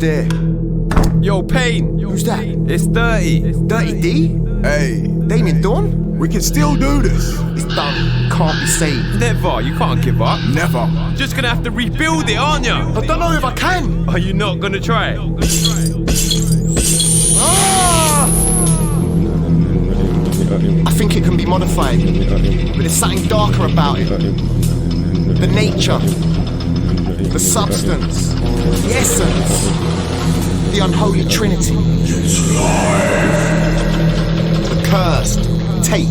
there? Yo, Payne. Who's that? It's Dirty. Dirty D? Hey, Damien Dawn? we can still do this. It's done. Can't be saved. Never. You can't give up. Never. Just gonna have to rebuild it, aren't you? I don't know if I can. Are you not gonna try it? I think it can be modified, but there's something darker about it. The nature, the substance, the essence, the unholy trinity. The cursed tape.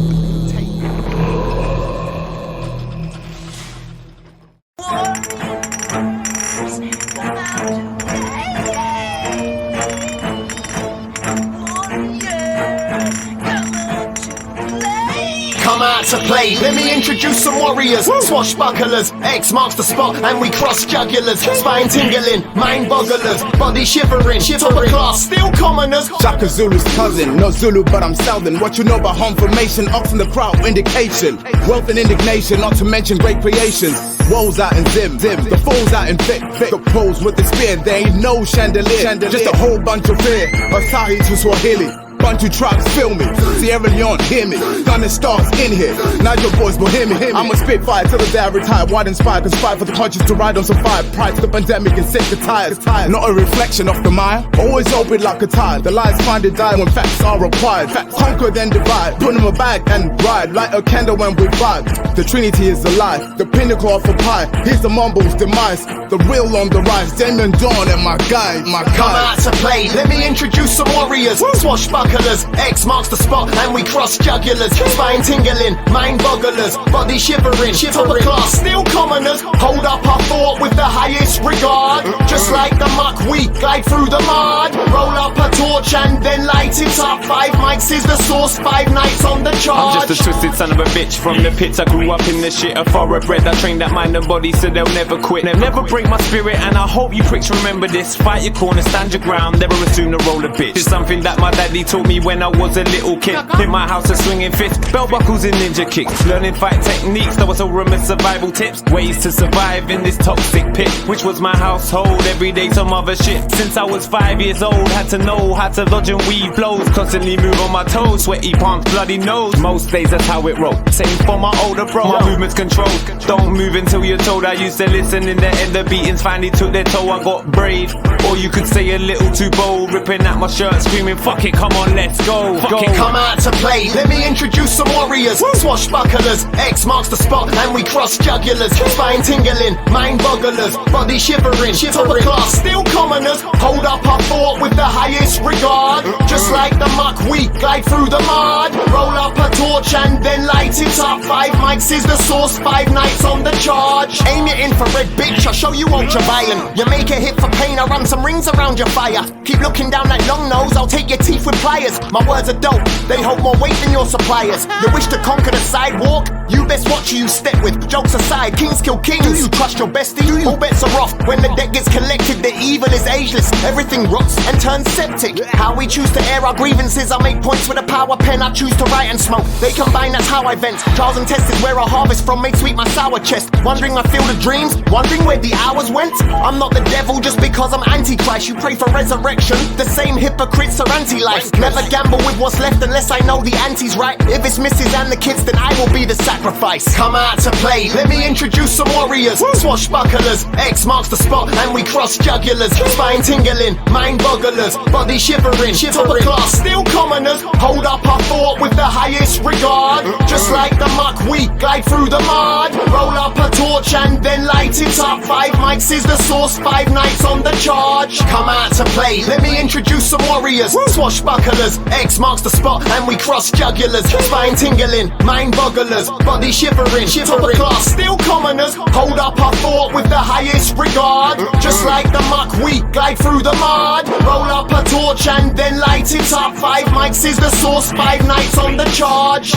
Come out to play, let me introduce some warriors. Swashbucklers, X marks the spot and we cross jugulars. Spine tingling, mind bogglers, body shivering. Top of class, still commoners. Shaka Zulu's cousin, not Zulu but I'm Southern. What you know about home formation, ox in the crowd, indication. Wealth and indignation, not to mention great creations. Woes out in Zim, the fools out in Vic. The pros with the spear, there ain't no chandelier. Just a whole bunch of fear, Asahi to Swahili. Bunch of tribes feel me, Sierra Leone hear me. Gunning stars in here, now your boys will hear me. I'm a spitfire till the day I retire. Wide inspired, cause fight for the conscious to ride on some fire. Pride to the pandemic and sick the tires. Not a reflection of the mind, always open like a tide. The lies find it die when facts are required. Facts conquer then divide, put in a bag and ride. Light a candle when we vibe. The Trinity is alive, the pinnacle of a pie. Here's the mumble's demise, the real on the rise. Damien Dawn and my guy, Come out to play, let me introduce some warriors. Swashbucklers, X marks the spot and we cross jugulars. Spine tingling, mind bogglers, body shivering. Top of class, still commoners. Hold up our thought with the highest regard. Just like the muck, we glide through the mud. Roll up a torch and then light it up. 5 mics is the source, 5 nights on the charge. I'm just a twisted son of a bitch from the pits. I grew up in the shit of thoroughbred. I trained that mind and body so they'll never quit. Never break my spirit and I hope you pricks remember this. Fight your corner, stand your ground, never assume the role of bitch. It's something that my daddy taught me when I was a little kid. In my house a swinging fist, belt buckles and ninja kicks. Learning fight techniques, that was all rumor survival tips. Ways to survive in this toxic pit, which was my household. Every day some other shit. Since I was 5 years old, had to know how to dodge and weave blows. Constantly move on my toes, sweaty palms, bloody nose. Most days that's how it rolled. Same for my older bro, my movements controlled. Don't move until you're told. I used to listen in the end, the beatings finally took their toll. I got brave, or you could say a little too bold. Ripping at my shirt, screaming fuck it, come on let's go. Come out to play, let me introduce some warriors. Swashbucklers, X marks the spot and we cross jugulars. Spine tingling, mind bogglers, body shivering. Top of class, still commoners. Hold up our thought with the highest regard. Just like the muck, we glide through the mud. Roll up a torch and then light it up. 5 mics is the source, 5 nights on the charge. Aim your infrared, bitch, I'll show you ultraviolet. You make a hit for pain, I run some rings around your fire. Keep looking down that long nose, I'll take your teeth with pliers. My words are dope, they hold more weight than your suppliers. You wish to conquer the sidewalk? You best watch who you step with. Jokes aside, kings kill kings. Do you trust your bestie? All bets are off. When the debt gets collected, the evil is ageless. Everything rots and turns septic. How we choose to air our grievances, I make points with a power pen. I choose to write and smoke, they combine, that's how I vent. Trials and tests is where I harvest from, made sweet my sour chest. Wondering my field of dreams, wondering where the hours went. I'm not the devil just because I'm antichrist. You pray for resurrection, the same hypocrites are anti-life. Never gamble with what's left unless I know the anti's right. If it's misses and the kids, then I will be the sacrifice. Come out to play, let me introduce some warriors. Swashbucklers, X marks the spot and we cross jugulars. Spine tingling, mind bogglers, body shivering. Top of class, still commoners. Hold up our thought with the highest regard. Just like the muck, we glide through the mud. Roll up a torch and then light it up. 5 mics is the source, 5 nights on the charge. Come out to play, let me introduce some warriors. Swashbucklers, X marks the spot and we cross jugulars. Spine tingling, mind bogglers, body shivering. Top of class, still commoners. Hold up our thought with the highest regard. Just like the muck, we glide through the mud. Roll up a torch and then light it up. 5 mics is the source, 5 nights on the charge.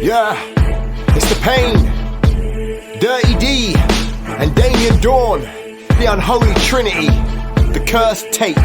Yeah, it's the Pain, Dirty D, and Damien Dawn, the Unholy Trinity, the cursed tape.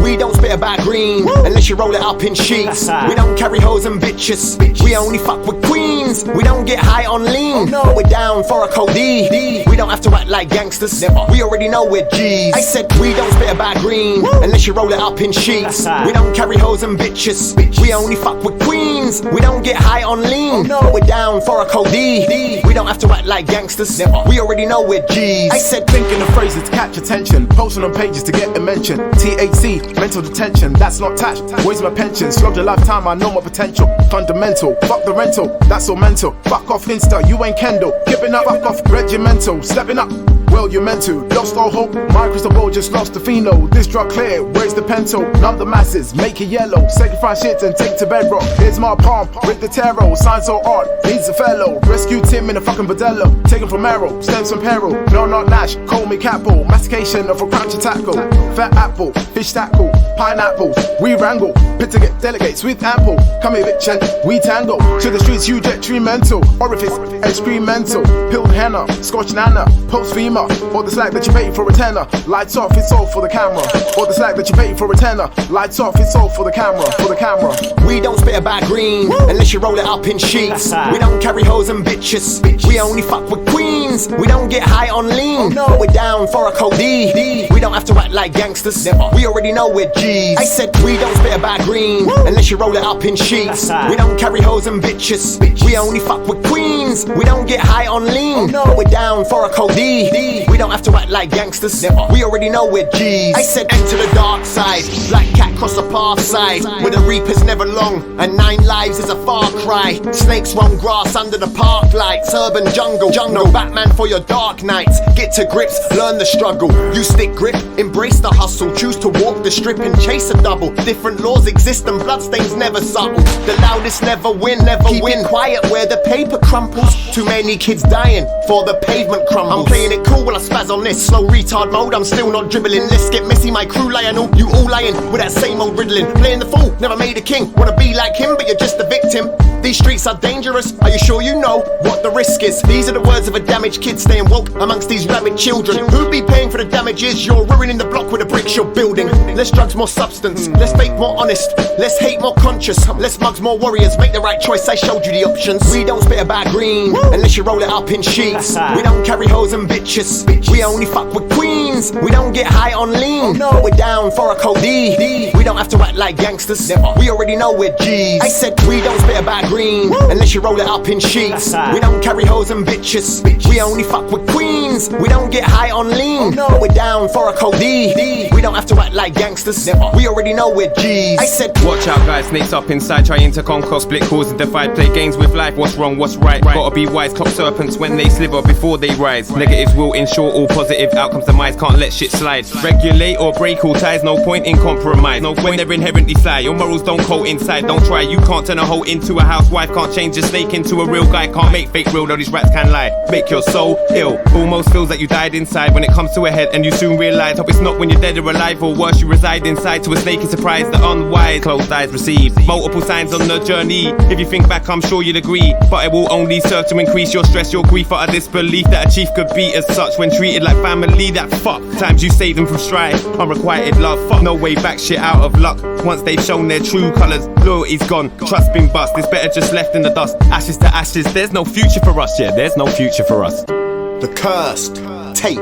We don't spit about green unless you roll it up in sheets. We don't carry hoes and bitches. We only fuck with queens. We don't get high on lean, but we're down for a cold D. We don't have to act like gangsters. We already know we're G's. I said we don't spit about green unless you roll it up in sheets. We don't carry hoes and bitches. We only fuck with queens. We don't get high on lean, but we're down for a cold D. We don't have to act like gangsters. We already know we're G's. I said thinking of phrases to catch attention, posting on pages to get a mention. THC, mental detention, that's not touched. Where's my pension? Slugged a lifetime, I know my potential. Fundamental, fuck the rental, that's all mental. Fuck off Insta, you ain't Kendall. Keeping up, fuck off regimental. Stepping up, well you meant to. Lost all hope, my crystal ball just lost the pheno. This drug clear, where's the pental? Numb the masses, make it yellow. Sacrifice shit and take to bedrock. Here's my palm, with the tarot. Signs so art, needs a fellow. Rescue Tim in a fucking bordello. Taken from arrow, stems from peril. No, not Nash, call me Capo. Mastication of a crouch tackle. Fat apple, fish tackle, pineapples. We wrangle, pit to get delegates with ample. Come here bitch and we tangle. To the streets you jet tree mental. Orifice, excremental. Pilled henna, scotch nana. Post FEMA, or the slack that you pay for a tenner. Lights off, it's all for the camera. Or the slack that you pay for a tenner. Lights off, it's all for the camera. For the camera. We don't spit about green unless you roll it up in sheets. We don't carry hoes and bitches. We only fuck with queens. We don't get high on lean, but we're down for a cold D. We don't have to act like gangsters. We already know we're G's. I said we don't spit about green unless you roll it up in sheets. We don't carry hoes and bitches. We only fuck with queens. We don't get high on lean, but we're down for a cold D. We don't have to act like gangsters. We already know we're G's. I said enter the dark side. Black cat cross the path side, where the reaper's never long and 9 lives is a far cry. Snakes roam grass under the park lights. Urban jungle, no Batman for your dark nights. Get to grips, learn the struggle. You stick grip, embrace the hustle. Choose to walk the strip and chase a double. Different laws exist and bloodstains never subtle. The loudest never win, Keeping quiet where the paper crumples. Too many kids dying for the pavement crumbles. I'm playing it cool while I spaz on this slow retard mode. I'm still not dribbling. Let's get messy, my crew lying. All you all lying with that same old riddling. Playing the fool, never made a king. Wanna be like him, but you're just a victim. These streets are dangerous. Are you sure you know what the risk is? These are the words of a damaged kid staying woke amongst these rabid children. Who'd be paying for the damages? You're ruining the block with the bricks you're building. Less drugs, more substance. Less fake, more honest. Less hate, more conscious. Less mugs, more warriors. Make the right choice, I showed you the options. We don't spit about green unless you roll it up in sheets. We don't carry hoes and bitches. We only fuck with queens. We don't get high on lean, but we're down for a cold D. We don't have to act like gangsters. We already know we're G's. I said we don't spit about green unless you roll it up in sheets. We don't carry hoes and bitches. We only fuck with queens. We don't get high on lean, but we're down for a cold D. We don't have to act like gangsters. We already know we're G's. I said watch out guys, snakes up inside, trying to conquer, split cause and divide, play games with life, what's wrong, what's right. Gotta be wise, clock serpents when they slither before they rise. Negatives will ensure all positive outcomes demise, can't let shit slide. Regulate or break all ties, no point in compromise. No when they're inherently sly, your morals don't coincide, don't try. You can't turn a hoe into a housewife, can't change a snake into a real guy, can't make fake real, though these rats can lie. Make your soul ill, almost feels like you died inside when it comes to a head and you soon realize. Hope it's not when you're dead or alive, or worse you reside inside. To a snake is surprised, the unwise, closed eyes receive multiple signs on the journey. If you think back I'm sure you'd agree, but it will only serve to increase your stress, your grief, or a disbelief that a chief could be as such when treated like family. That fuck times you save them from strife, unrequited love, fuck no way back, shit out of luck. Once they've shown their true colours, loyalty's gone, trust been bust, it's better just left in the dust. Ashes to ashes, there's no future for us, yeah, there's no future for us. The cursed tape.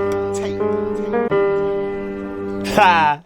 Ha!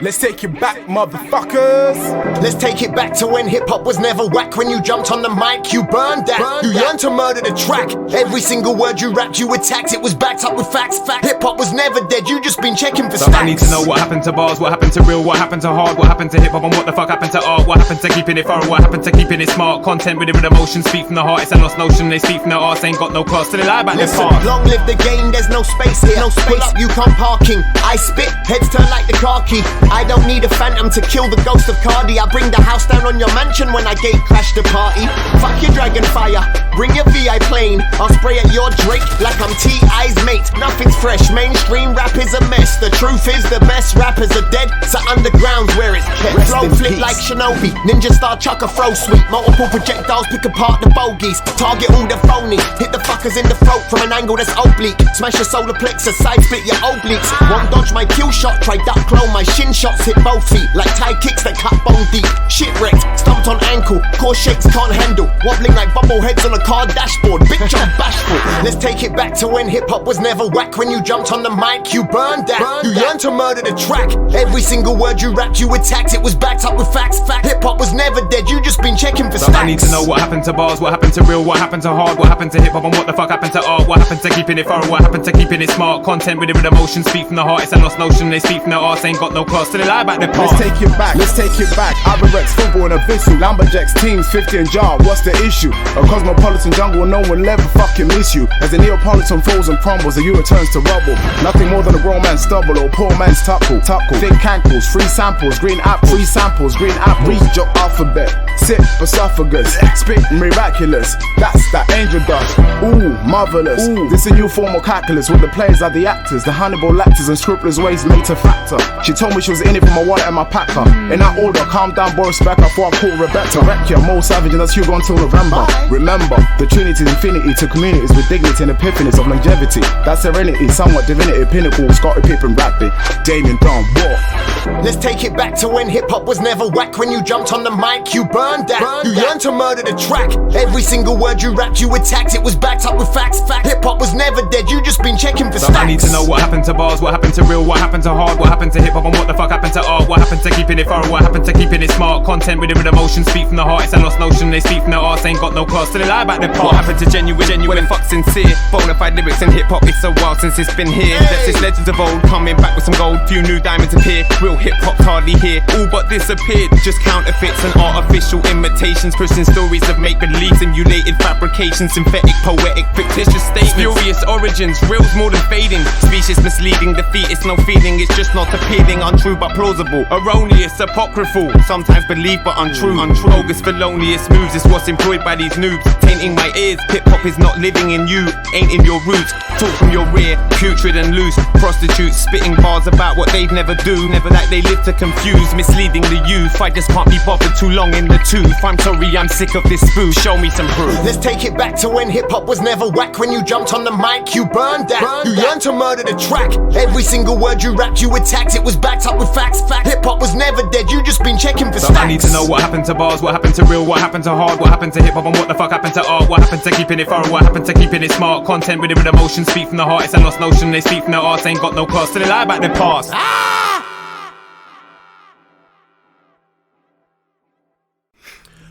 Let's take it back, motherfuckers. Let's take it back to when hip-hop was never whack. When you jumped on the mic, you burned that. You yearned to murder the track. Every single word you rapped, you attacked. It was backed up with facts. Hip-hop was never dead, you just been checking for stacks. I need to know what happened to bars, what happened to real, what happened to hard, what happened to hip-hop, and what the fuck happened to art. What happened to keeping it thorough, what happened to keeping it smart. Content with emotion, speak from the heart, it's a lost notion. They speak from their arse, ain't got no class, so they lie about their past. Long live the game, there's no space here. No space. Pull up, you come parking. I spit, heads turn like the car key. I don't need a phantom to kill the ghost of Cardi. I bring the house down on your mansion when I gate crash the party. Fuck your dragon fire, bring your VI plane. Wayne. I'll spray at your Drake like I'm T.I.'s mate. Nothing's fresh, mainstream rap is a mess. The truth is the best rappers are dead, so underground's where it's kept. Rest Flow in flip peace. like Shinobi, ninja star chuck a throw sweep. Multiple projectiles pick apart the bogies, target all the phony. Hit the fuckers in the throat from an angle that's oblique. Smash your solar plexus, side split your obliques. Won't dodge my kill shot, try duck clone. My shin shots hit both feet like Thai kicks that cut bone deep. Shipwrecked, stumped on ankle, core shakes can't handle. Wobbling like bubbleheads on a car dashboard. Bitch, I'm bashful. Let's take it back to when hip hop was never whack. When you jumped on the mic, you burned that. You yearned to murder the track. Every single word you rapped, you attacked. It was backed up with facts. Hip hop was never dead. You just been checking for So stacks. I need to know what happened to bars, what happened to real, what happened to hard, what happened to hip hop, and what the fuck happened to art. What happened to keeping it thorough, what happened to keeping it smart. Content with emotion, speak from the heart. It's a lost notion. They speak from their arse, ain't got no class. So they lie about the past. Let's take it back, let's take it back. Iberex, football and a Vissel. Lumberjacks, teams, 50 and jar. What's the issue? A cosmopolitan jungle, no one will ever fucking miss you. As the Neapolitan falls and crumbles, the U returns to rubble. Nothing more than a grown man's stubble or poor man's tuckle. Thick ankles, free samples, green apple. Free samples, green apple. Read your alphabet, sip esophagus. Spit miraculous, that's that angel dust. Ooh, marvelous. Ooh, this a new form of calculus. Where the players are the actors. The Hannibal Lecters and scrupulous ways made to factor. She told me she was in it for my wallet and my packer. In that order, calm down, Boris Becker. Before I call Rebecca. Wreck you, more savage and that's Hugo until November. Remember, the Trinity's infinity to communities with dignity and epiphanies of longevity. That serenity, somewhat divinity, pinnacle. Scottie Pippen, Bradley, Damien Brown, war. Let's take it back to when hip hop was never whack. When you jumped on the mic, you burned that. You yearned to murder the track. Every single word you rapped, you attacked. It was backed up with facts. Hip hop was never dead. You just been checking for So stacks. I need to know what happened to bars, what happened to real, what happened to hard, what happened to hip hop, and what the fuck happened to art. What happened to keeping it thorough, what happened to keeping it smart. Content with emotion, speak from the heart. It's a lost notion. They speak from their arse, ain't got no class. So they lie about the past. What happened to genuine fuck sincere? Bonafide lyrics and hip hop. It's a while since it's been here. That's its legends of old, coming back with some gold. Few new diamonds appear. Real hip hop's hardly here. All but disappeared. Just counterfeits and artificial imitations, pushing stories of make believe, simulated fabrications, synthetic, poetic, fictitious statements. Spurious origins, real's more than fading. Species misleading, defeat it's no feeling. It's just not appealing, untrue but plausible. Erroneous, apocryphal, sometimes believed but untrue. Bogus, felonious moves is what's employed by these noobs, tainting my ears. Hip hop is not living in you, ain't in your roots. Talk from your rear, putrid and loose. Prostitutes spitting bars about what they'd never do. Never like they live to confuse, misleading the youth. I just can't be bothered too long in the tooth. I'm sorry, I'm sick of this spoof. Show me some proof. Let's take it back to when hip hop was never whack. When you jumped on the mic, you burned that. You yearned to murder the track. Every single word you rapped, you attacked. It was backed up with facts. Hip hop was never dead. You just been checking for So stacks. I need to know what happened to bars, what happened to real, what happened to hard, what happened to hip hop, and what the fuck happened to art. What happened to keeping it thorough, what happened to keeping it smart. Content with emotion, speak from the heart. It's a lost notion. They speak from their arse, ain't got no class. So they lie about the past.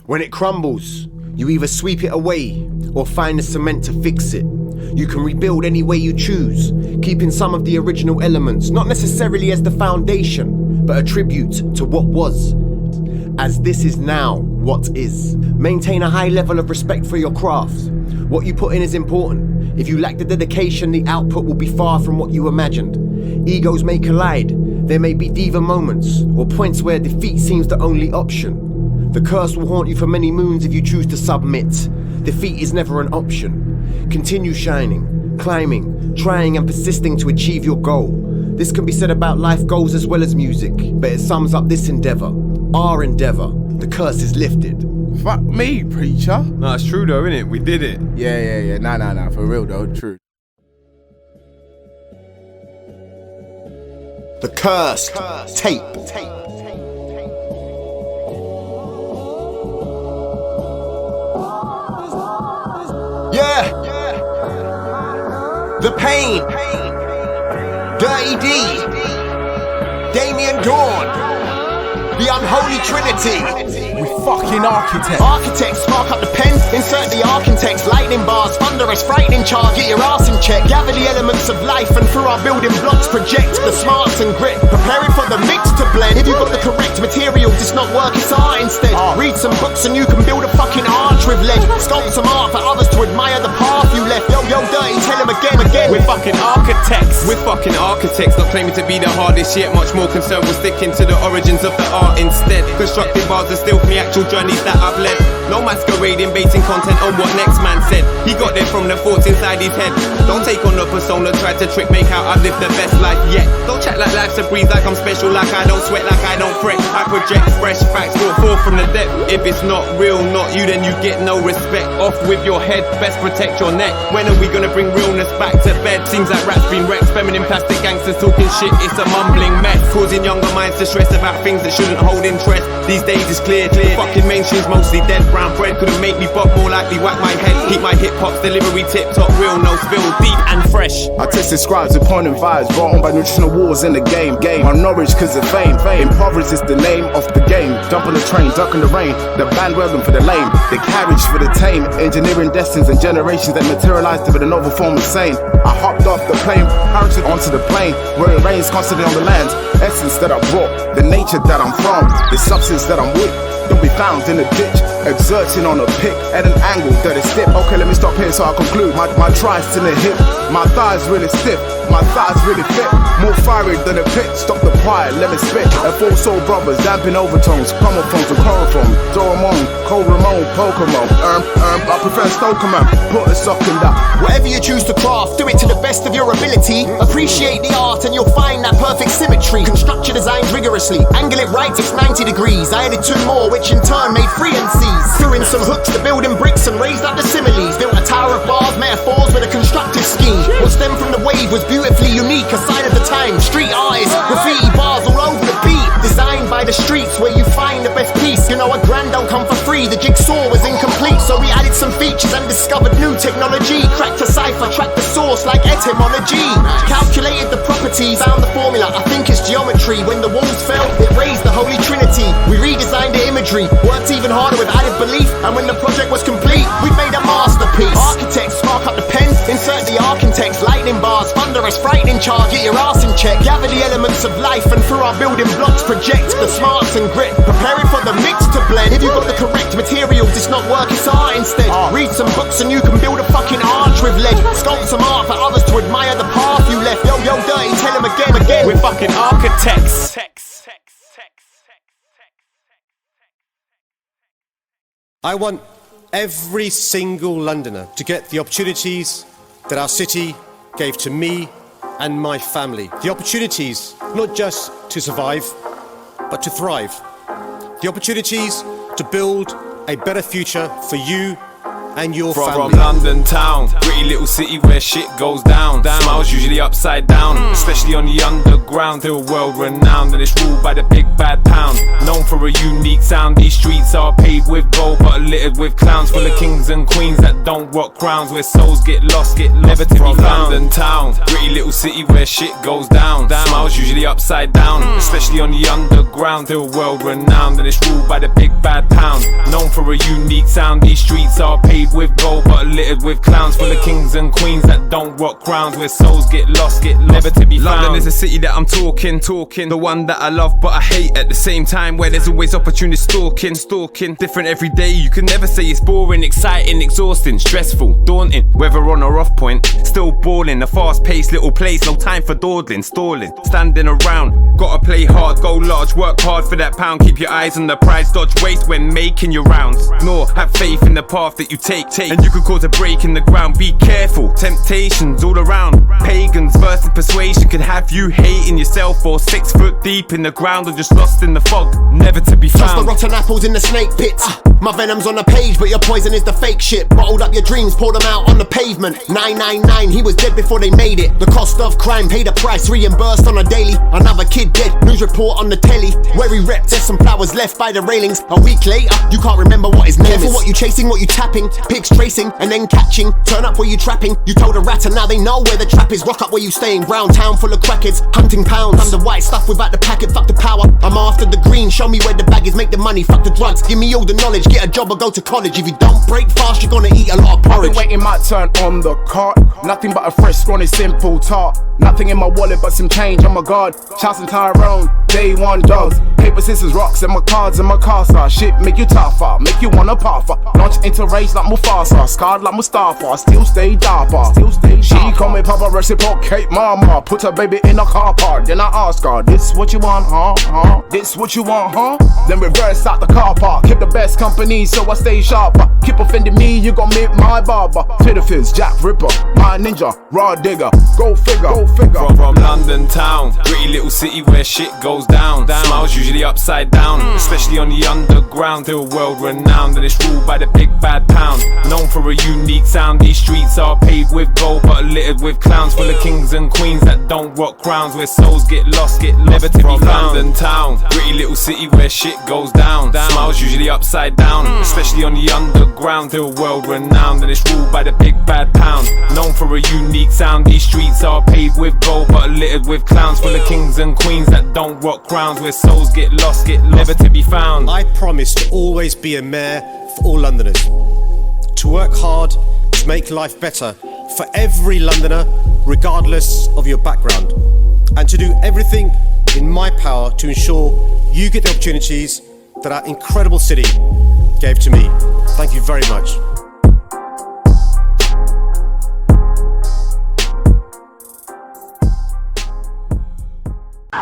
When it crumbles, you either sweep it away or find the cement to fix it. You can rebuild any way you choose, keeping some of the original elements, not necessarily as the foundation, but a tribute to what was, as this is now what is. Maintain a high level of respect for your craft. What you put in is important. If you lack the dedication, the output will be far from what you imagined. Egos may collide. There may be diva moments, or points where defeat seems the only option. The curse will haunt you for many moons if you choose to submit. Defeat is never an option. Continue shining, climbing, trying and persisting to achieve your goal. This can be said about life goals as well as music, but it sums up this endeavor. Our endeavor. The curse is lifted. Fuck me, preacher. No, it's true though, innit? We did it. Yeah. Nah, for real though, true. The cursed tape. Yeah. The Pain. Dirty D. Damien Dawn. The Unholy Trinity. We fucking architects. Architects, spark up the pen, insert the architects. Lightning bars, thunderous, frightening charge. Get your ass in check. Gather the elements of life and through our building blocks project the smarts and grit. Preparing for the mix to blend. If you've got the correct material, it's not work, it's art instead. Read some books and you can build a fucking arch with lead. Sculpt some art for others to admire the path you left. Yo, Dirty, tell him again. We're fucking architects. We're fucking architects, not claiming to be the hardest yet. Much more concerned with sticking to the origins of the art instead. Constructing bars are still from the actual journeys that I've led. No masquerading, basing content on what next man said. He got there from the thoughts inside his head. Don't take on the persona, try to trick, make out I've lived the best life yet. Don't chat like life's a breeze, like I'm special, like I don't sweat, like I don't fret. I project fresh facts, brought forth from the depth. If it's not real, not you, then you get no respect. Off with your head, best protect your neck. When are we gonna bring realness back to bed? Seems like rap's been wrecked, feminine plastic gangsters talking shit, it's a mumbling mess. Causing younger minds to stress about things that shouldn't hold interest. These days it's clear. Fucking mainstream's mostly dead. Brown bread couldn't make me bop, more likely whack my head. Keep my hip hop's delivery tip top, real, no spill, deep and fresh. I tested scribes with porn and vibes, brought on by nutritional wars in the game. On Norwich cause of fame. Impoverished is the name of the game. Jump on the train, duck in the rain. The bandwagon for the lame, the carriage for the tame. Engineering destinies and generations that materialized to be the novel form of sane. I hopped off the plane, parachuted onto the plane, where it rains constantly on the land. Essence that I brought, the nature that I'm from, the substance that I'm with. Don't be found in a ditch, exerting on a pick at an angle that is stiff. Okay, let me stop here so I conclude. My triceps in the hip, my thighs really stiff, my thighs really fit. More fiery than a pit, stop the choir, let me spit. And four soul brothers, damping overtones, chromophones and chloroform. Doraemon, Cole Ramon, Pokemon. I prefer Stokerman, put a sock in that. Whatever you choose to craft, do it to the best of your ability. Appreciate the art and you'll find that perfect symmetry. Construct your designs rigorously, angle it right, it's 90 degrees. I added 2 more, which in turn made 3 NCs. Threw in some hooks to building bricks and raised up the similes. Built a tower of bars, metaphors with a constructive scheme. What stemmed from the wave was beautifully unique, a sign of the time. Street artists, graffiti bars all over the beat. Designed by the streets where you find the best piece. You know a grand don't come for free, the jigsaw was incomplete. So we added some features and discovered new technology. Cracked a cipher, tracked the source like etymology. Calculated the properties, found the formula, I think it's geometry. When the walls fell, it raised the Holy Trinity. We redesigned the imagery, worked even harder with added belief. And when the project was complete, we made a masterpiece. Architects, spark up the pen, insert the architects. Lightning bars, thunderous, frightening charge, get your ass in check. Gather the elements of life and through our building blocks project the smarts and grit. Preparing for the mix to blend. If you've got the correct materials, it's not work, it's art instead. Read some books and you can build a fucking arch with lead. Sculpt some art for others to admire the path you left. Yo, dirty, tell them again. We're fucking architects. I want every single Londoner to get the opportunities that our city gave to me and my family. The opportunities not just to survive, but to thrive. The opportunities to build a better future for you and your family. From London town, pretty little city where shit goes down. Smiles usually upside down, especially on the underground. Still world renowned and it's ruled by the big bad pound. Known for a unique sound, these streets are paved with gold but littered with clowns. Full of kings and queens that don't rock crowns, where souls get lost, never to be found. London town, pretty little city where shit goes down. Smiles usually upside down, especially on the underground. Still world renowned and it's ruled by the big bad pound. Known for a unique sound, these streets are paved with gold but littered with clowns. Full of kings and queens that don't rock crowns, where souls get lost, never to be found. London is a city that I'm talking, the one that I love but I hate at the same time, where there's always opportunities stalking. Different every day, you can never say it's boring, exciting, exhausting, stressful, daunting. Whether on or off point, still balling. A fast-paced little place, no time for dawdling, stalling, standing around. Gotta play hard, go large, work hard for that pound. Keep your eyes on the prize, dodge waste when making your rounds. Nor have faith in the path that you take, and you could cause a break in the ground. Be careful, temptations all around. Pagans versus persuasion can have you hating yourself, or 6 foot deep in the ground, or just lost in the fog, never to be found. Toss the rotten apples in the snake pits. My venom's on the page, but your poison is the fake shit. Bottled up your dreams, poured them out on the pavement. 999, he was dead before they made it. The cost of crime, paid a price, reimbursed on a daily. Another kid dead, news report on the telly. Where he repped, there's some flowers left by the railings. A week later, you can't remember what his name is. Careful what you chasing, what you tapping. Pigs tracing, and then catching. Turn up where you trapping. You told a rat and now they know where the trap is. Rock up where you staying. Round town full of crackheads, hunting pounds. I'm the white stuff without the packet, fuck the power. I'm after the green, show me where the bag is. Make the money, fuck the drugs. Give me all the knowledge, get a job or go to college. If you don't break fast, you're gonna eat a lot of porridge. I've been waiting my turn on the cart. Nothing but a fresh, scrawny, simple tart. Nothing in my wallet but some change, oh my god. Charles and Tyrone, day one dogs. Paper, scissors, rocks, and my cards and my casa. Shit make you tougher, make you wanna puffer. Launch into rage like Mufasa, scarred like Mustafa. Still stay dapper, She call me Papa, reciprocate mama. Put her baby in a car park, then I ask her, this what you want, huh? This what you want, huh? Then reverse out the car park. Keep the best company, so I stay sharper. Keep offending me, you gon' meet my barber. Twitter Fizz, Jack Ripper, my ninja, raw digger. Go figure, go figure. From London town, pretty little city where shit goes down. Smiles usually upside down, especially on the underground. Still world renowned, and it's ruled by the big bad pound. Known for a unique sound, these streets are paved with gold, but littered with clowns. Full of kings and queens that don't rock crowns, where souls get lost, never to be found. London town, pretty little city where shit goes down. Smiles usually upside down, especially on the underground. Still world renowned, and it's ruled by the big bad pound. Known for a unique sound, these streets are paved with gold, but littered with clowns. Full of kings and queens that don't rock crowns, where souls get lost, never to be found. I promise to always be a mayor for all Londoners, to work hard to make life better for every Londoner, regardless of your background, and to do everything in my power to ensure you get the opportunities that our incredible city gave to me. Thank you very much.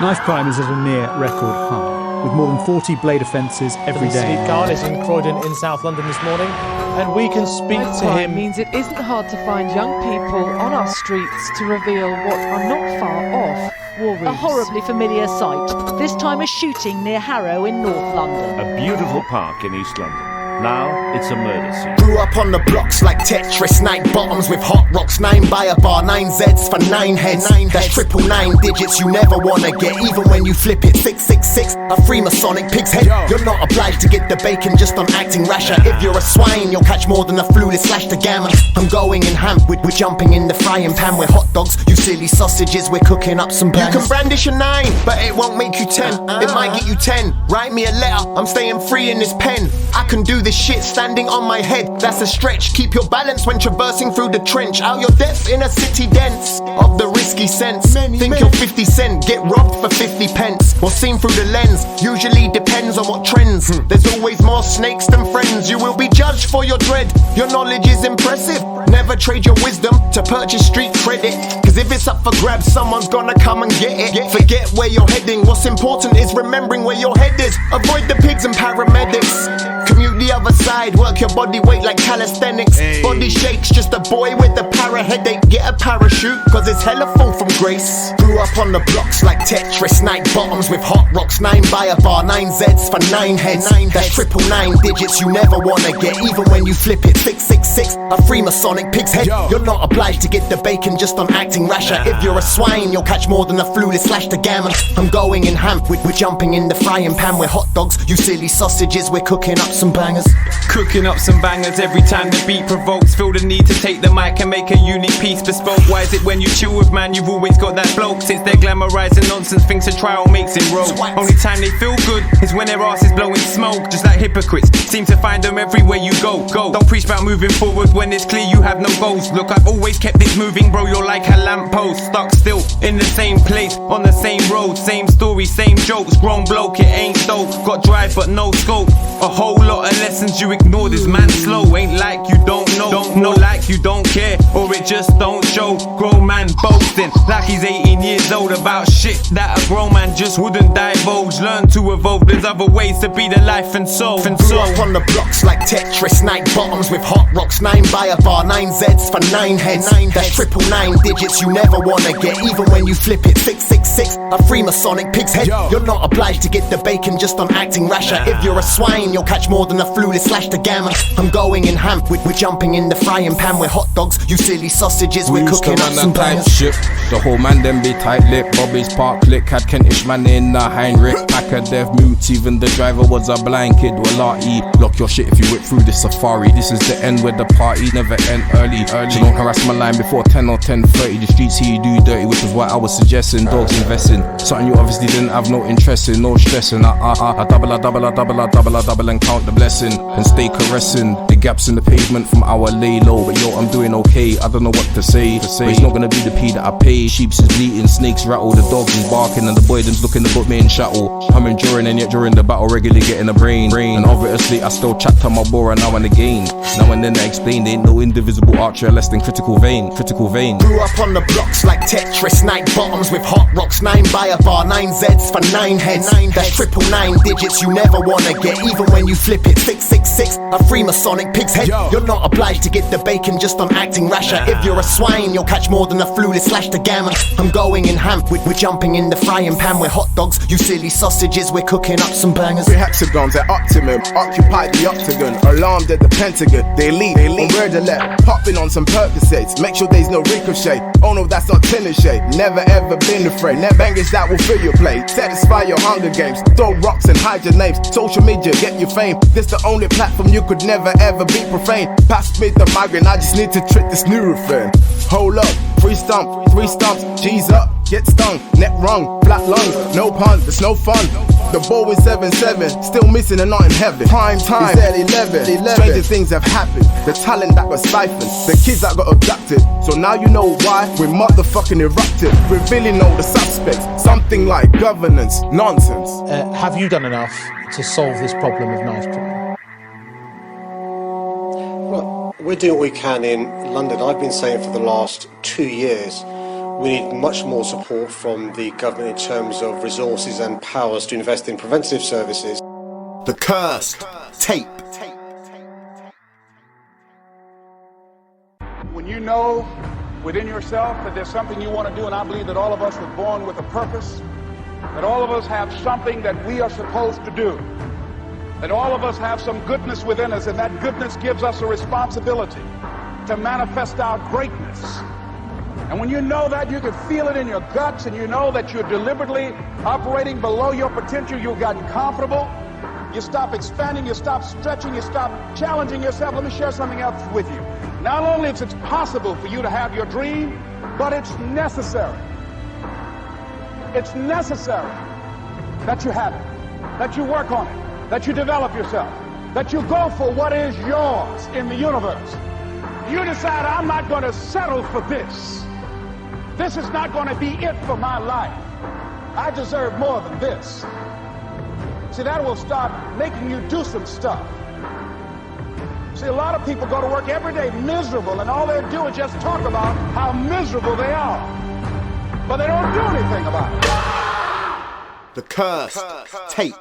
Knife crime is at a near record high, with more than 40 blade offences every day. Steve Garn is in Croydon in South London this morning, and we can speak to him. Means it isn't hard to find young people on our streets to reveal what are not far off war rooms. A horribly familiar sight, this time a shooting near Harrow in North London. A beautiful park in East London. Now it's a murder scene. Grew up on the blocks like Tetris, 9 bottoms with hot rocks, 9 by a bar, 9 Zs for 9 heads. That's 999 digits you never wanna get, even when you flip it 666. A Freemasonic pig's head. You're not obliged to get the bacon just on acting rasher. If you're a swine, you'll catch more than a flueless slash the gammon. I'm going in ham, we're jumping in the frying pan. We're hot dogs, you silly sausages, we're cooking up some bangers. You can brandish a 9, but it won't make you 10. It might get you 10. Write me a letter, I'm staying free in this pen. I can do this shit standing on my head, that's a stretch. Keep your balance when traversing through the trench. Out your depth in a city dense of the risky sense. Think you're 50 cent, get robbed for 50 pence. What's seen through the lens usually depends on what trends. There's always more snakes than friends. You will be judged for your dread. Your knowledge is impressive. Never trade your wisdom to purchase street credit, cause if it's up for grabs, someone's gonna come and get it. Forget where you're heading, what's important is remembering where your head is. Avoid the pigs and paramedics. Commute the other side, work your body weight like calisthenics. Body shakes, just a boy with a para headache. Get a parachute, cause it's hella full from grace. Grew up on the blocks like Tetris, 9 bottoms with hot rocks, 9 by a bar, 9 Zs for 9 heads. That's 999 digits you never wanna get, even when you flip it 666. A Freemasonic pig's head. You're not obliged to get the bacon just on acting rasher. If you're a swine, you'll catch more than a flueless slash the gammon. I'm going in ham, we're jumping in the frying pan. We're hot dogs, you silly sausages, we're cooking up some bangers. Cooking up some bangers every time the beat provokes. Feel the need to take the mic and make a unique piece bespoke. Why is it when you chill with man, you've always got that bloke? Since they're glamorizing nonsense, thinks a trial makes it rogue. Only time they feel good is when their ass is blowing smoke. Just like hypocrites, seem to find them everywhere you go. Don't preach about moving forward when it's clear you have no goals. Look, I've always kept it moving, bro, you're like a lamppost. Stuck still in the same place, on the same road. Same story, same jokes. Grown bloke, it ain't dope. Got drive but no scope. A whole lot of lessons you ignore. This man slow, ain't like you don't know like you don't care, or it just don't show. Grown man boasting like he's 18 years old about shit that a grown man just wouldn't divulge. Learn to evolve, there's other ways to be the life and soul. Grew up on the blocks like Tetris, 9 bottoms with hot rocks, 9 by a bar, 9 Zs for 9 heads. That's 999 digits you never wanna get, even when you flip it 666. A Freemasonic pig's head. You're not obliged to get the bacon just on acting rasher. If you're a swine, you'll catch more than a flueless slash the gammon. I'm going in ham, we're jumping in the frying pan. We're hot dogs, you silly sausages, we're cooking up some bangers. Ship. The whole man then be tight-lipped. Bobby's park click had Kentish man in the Heinrich. Pack a dev moots, even the driver was a blind kid. Well-arty, lock your shit if you whip through this safari. This is the end where the party never end early. So don't harass my line before 10 or 10:30. The streets here you do dirty, which is what I was suggesting. Dogs investing, something you obviously didn't have no interest in, no stressing. I double and count the blessing and stay caressing the gaps in the pavement from our lay low. But yo, I'm doing okay, I don't know what to say. But it's not gonna be the P that I paid. sheeps is bleating, snakes rattle, the dogs is barking, and the boy them's looking to put me in chattel. I'm enduring, and yet during the battle regularly getting a brain. And obviously I still chat to my bora now and again. Now and then I explain, there ain't no indivisible archer less than critical vein. Grew up on the blocks like Tetris, night bottoms with hot rocks, 9 by a bar, 9 Z's for 9 heads. That's 999 digits you never wanna get, even when you flip it. 666, a Freemasonic pig's head. You're not obliged to get the bacon just on acting rasher. If you're a swine, you'll catch more than a fluid slash the gammon. I'm going in ham, we're jumping in the frying pan. We're hot dogs, you silly sausages, we're cooking up some bangers. 3 hexagons at Optimum, occupied the octagon, alarmed at the Pentagon. They leave on red alert, popping on some Percocets. Make sure there's no ricochet. Oh no, that's not tennis shade. Never ever been afraid. Never bangers that will fill your plate, satisfy your hunger games. Throw rocks and hide your names. Social media, get your fame. This the only platform you could never ever be profane. Pass me the migrant, I just need to trick this new refrain. Hold up, 3 stumps, G's up, get stung, neck wrong, flat lungs, no puns, it's no fun. The ball is 7-7, still missing and not in heaven. Prime time, it's at 11. Stranger things have happened, the talent that got stifled, the kids that got abducted. So now you know why we motherfucking erupted, revealing all the suspects. Something like governance, nonsense. Have you done enough to solve this problem of knife crime? Well, we're doing what we can in London. I've been saying for the last 2 years we need much more support from the government in terms of resources and powers to invest in preventative services. The cursed tape. When you know within yourself that there's something you want to do, and I believe that all of us were born with a purpose, that all of us have something that we are supposed to do, that all of us have some goodness within us, and that goodness gives us a responsibility to manifest our greatness. And when you know that, you can feel it in your guts, and you know that you're deliberately operating below your potential. You've gotten comfortable. You stop expanding, you stop stretching, you stop challenging yourself. Let me share something else with you. Not only is it possible for you to have your dream, but it's necessary. It's necessary that you have it, that you work on it, that you develop yourself, that you go for what is yours in the universe. You decide, I'm not going to settle for this. This is not going to be it for my life. I deserve more than this. See, that will start making you do some stuff. See, a lot of people go to work every day miserable, and all they do is just talk about how miserable they are. But they don't do anything about it. The cursed tape.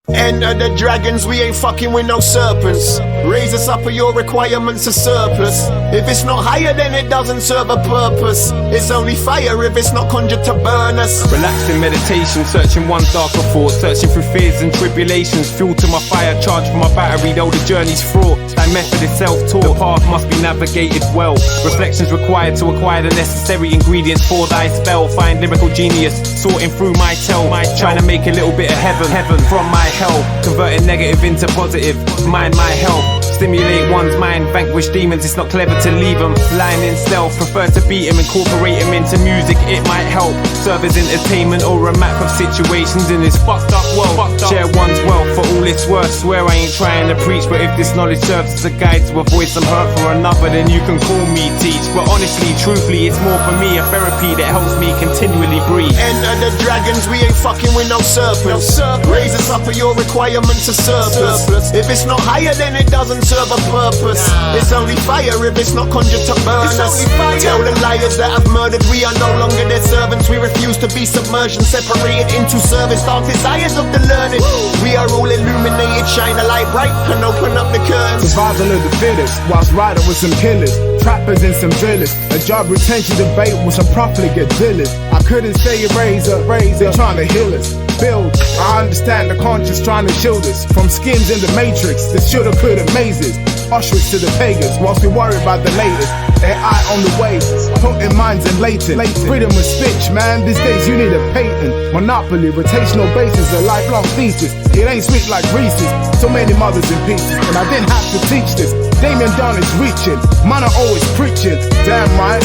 Enter the dragons, we ain't fucking with no serpents. Raise us up, or your requirements are surplus. If it's not higher, then it doesn't serve a purpose. It's only fire if it's not conjured to burn us. Relaxed in meditation, searching one darker thought, searching through fears and tribulations. Fuel to my fire, charge for my battery, though the journey's fraught. Thy method is self-taught, the path must be navigated well. Reflections required to acquire the necessary ingredients for thy spell. Find lyrical genius, sorting through my tell, trying to make a little bit of heaven from my hell. Converting negative into positive, mind my health. Stimulate one's mind, vanquish demons, it's not clever to leave them lying in stealth. Prefer to beat them, incorporate them into music, it might help. Serve as entertainment or a map of situations in this fucked up world. Share one's wealth for all it's worth. Swear I ain't trying to preach, but if this knowledge serves as a guide to avoid some hurt for another, then you can call me teach. But honestly, truthfully, it's more for me a therapy that helps me continually breathe. Enter the dragons, we ain't fucking with no serpents. Raise us up, or your requirements are surplus. If it's not higher, then it doesn't serve a purpose. It's only fire if it's not conjured to burn us. Tell the liars that have murdered, we are no longer their servants. We refuse to be submerged and separated into service. Dark desires of the learned, we are all illuminated. Shine a light bright and open up the curtains. Survival of the fittest, whilst riding with some killers, trappers and some drillers. A job retention debate with some profligate dealers. I couldn't say razor, they're trying to heal us. Build, I understand the conscience trying to shield us from skins in the matrix, the shoulda, coulda mazes. Auschwitz to the pagans, whilst we worry about the latest. AI on the way, putting minds in latent. Freedom of speech, man, these days you need a patent. Monopoly, rotational basis, a lifelong thesis. It ain't sweet like Reese's, so many mothers in pieces. And I didn't have to teach this. Damien Dunn is reaching, man are always preaching. Damn right,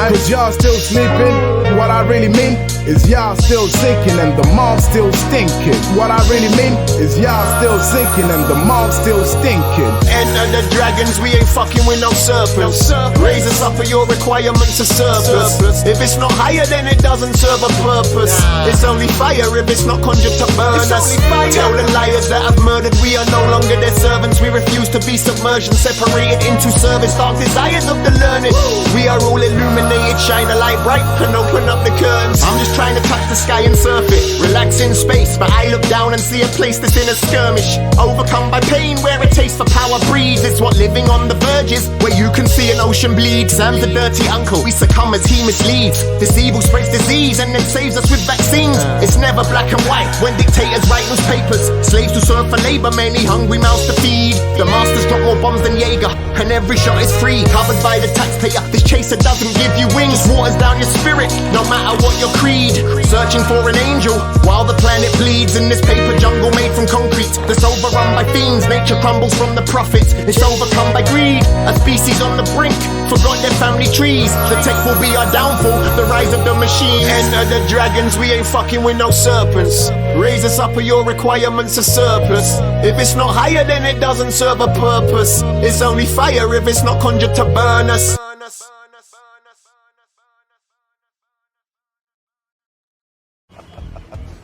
cause y'all still sleeping. What I really mean is y'all still sinking and the mall still stinking. What I really mean is y'all still sinking and the mall still stinking. Enter the dragons, we ain't fucking with no serpents. Raise us up for your requirements of surplus. If it's not higher, then it doesn't serve a purpose. It's only fire if it's not conjured to burn us. Tell the liars that have murdered, we are no longer their servants. We refuse to be submerged and separated into service. Dark desires of the learned. We are all illuminated, shine a light bright and open up the curtains. I'm just trying to touch the sky and surf it, relax in space, but I look down and see a place that's in a skirmish. Overcome by pain, where a taste for power breeds. It's what living on the verge is, where you can see an ocean bleed. Sam's a dirty uncle, we succumb as he misleads. This evil spreads disease and then saves us with vaccines. It's never black and white when dictators write newspapers. Slaves who serve for labor, many hungry mouths to feed. The masters drop more bombs than Jaeger, and every shot is free, covered by the taxpayer. This chaser doesn't give you wings, waters down your spirit, no matter what your creed. Searching for an angel while the planet bleeds in this paper jungle made from concrete that's overrun by fiends. Nature crumbles from the prophets, it's overcome by greed. A species on the brink forgot their family trees. The tech will be our downfall, the rise of the machine. Enter the dragons, we ain't fucking with no serpents. Raise us up for your requirements of surplus. If it's not higher, then it doesn't serve a purpose. It's only fire if it's not conjured to burn us.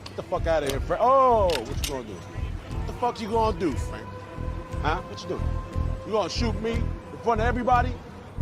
Get the fuck out of here, Frank. Oh, what you gonna do? What the fuck you gonna do, Frank? Huh? What you doing? You gonna shoot me in front of everybody?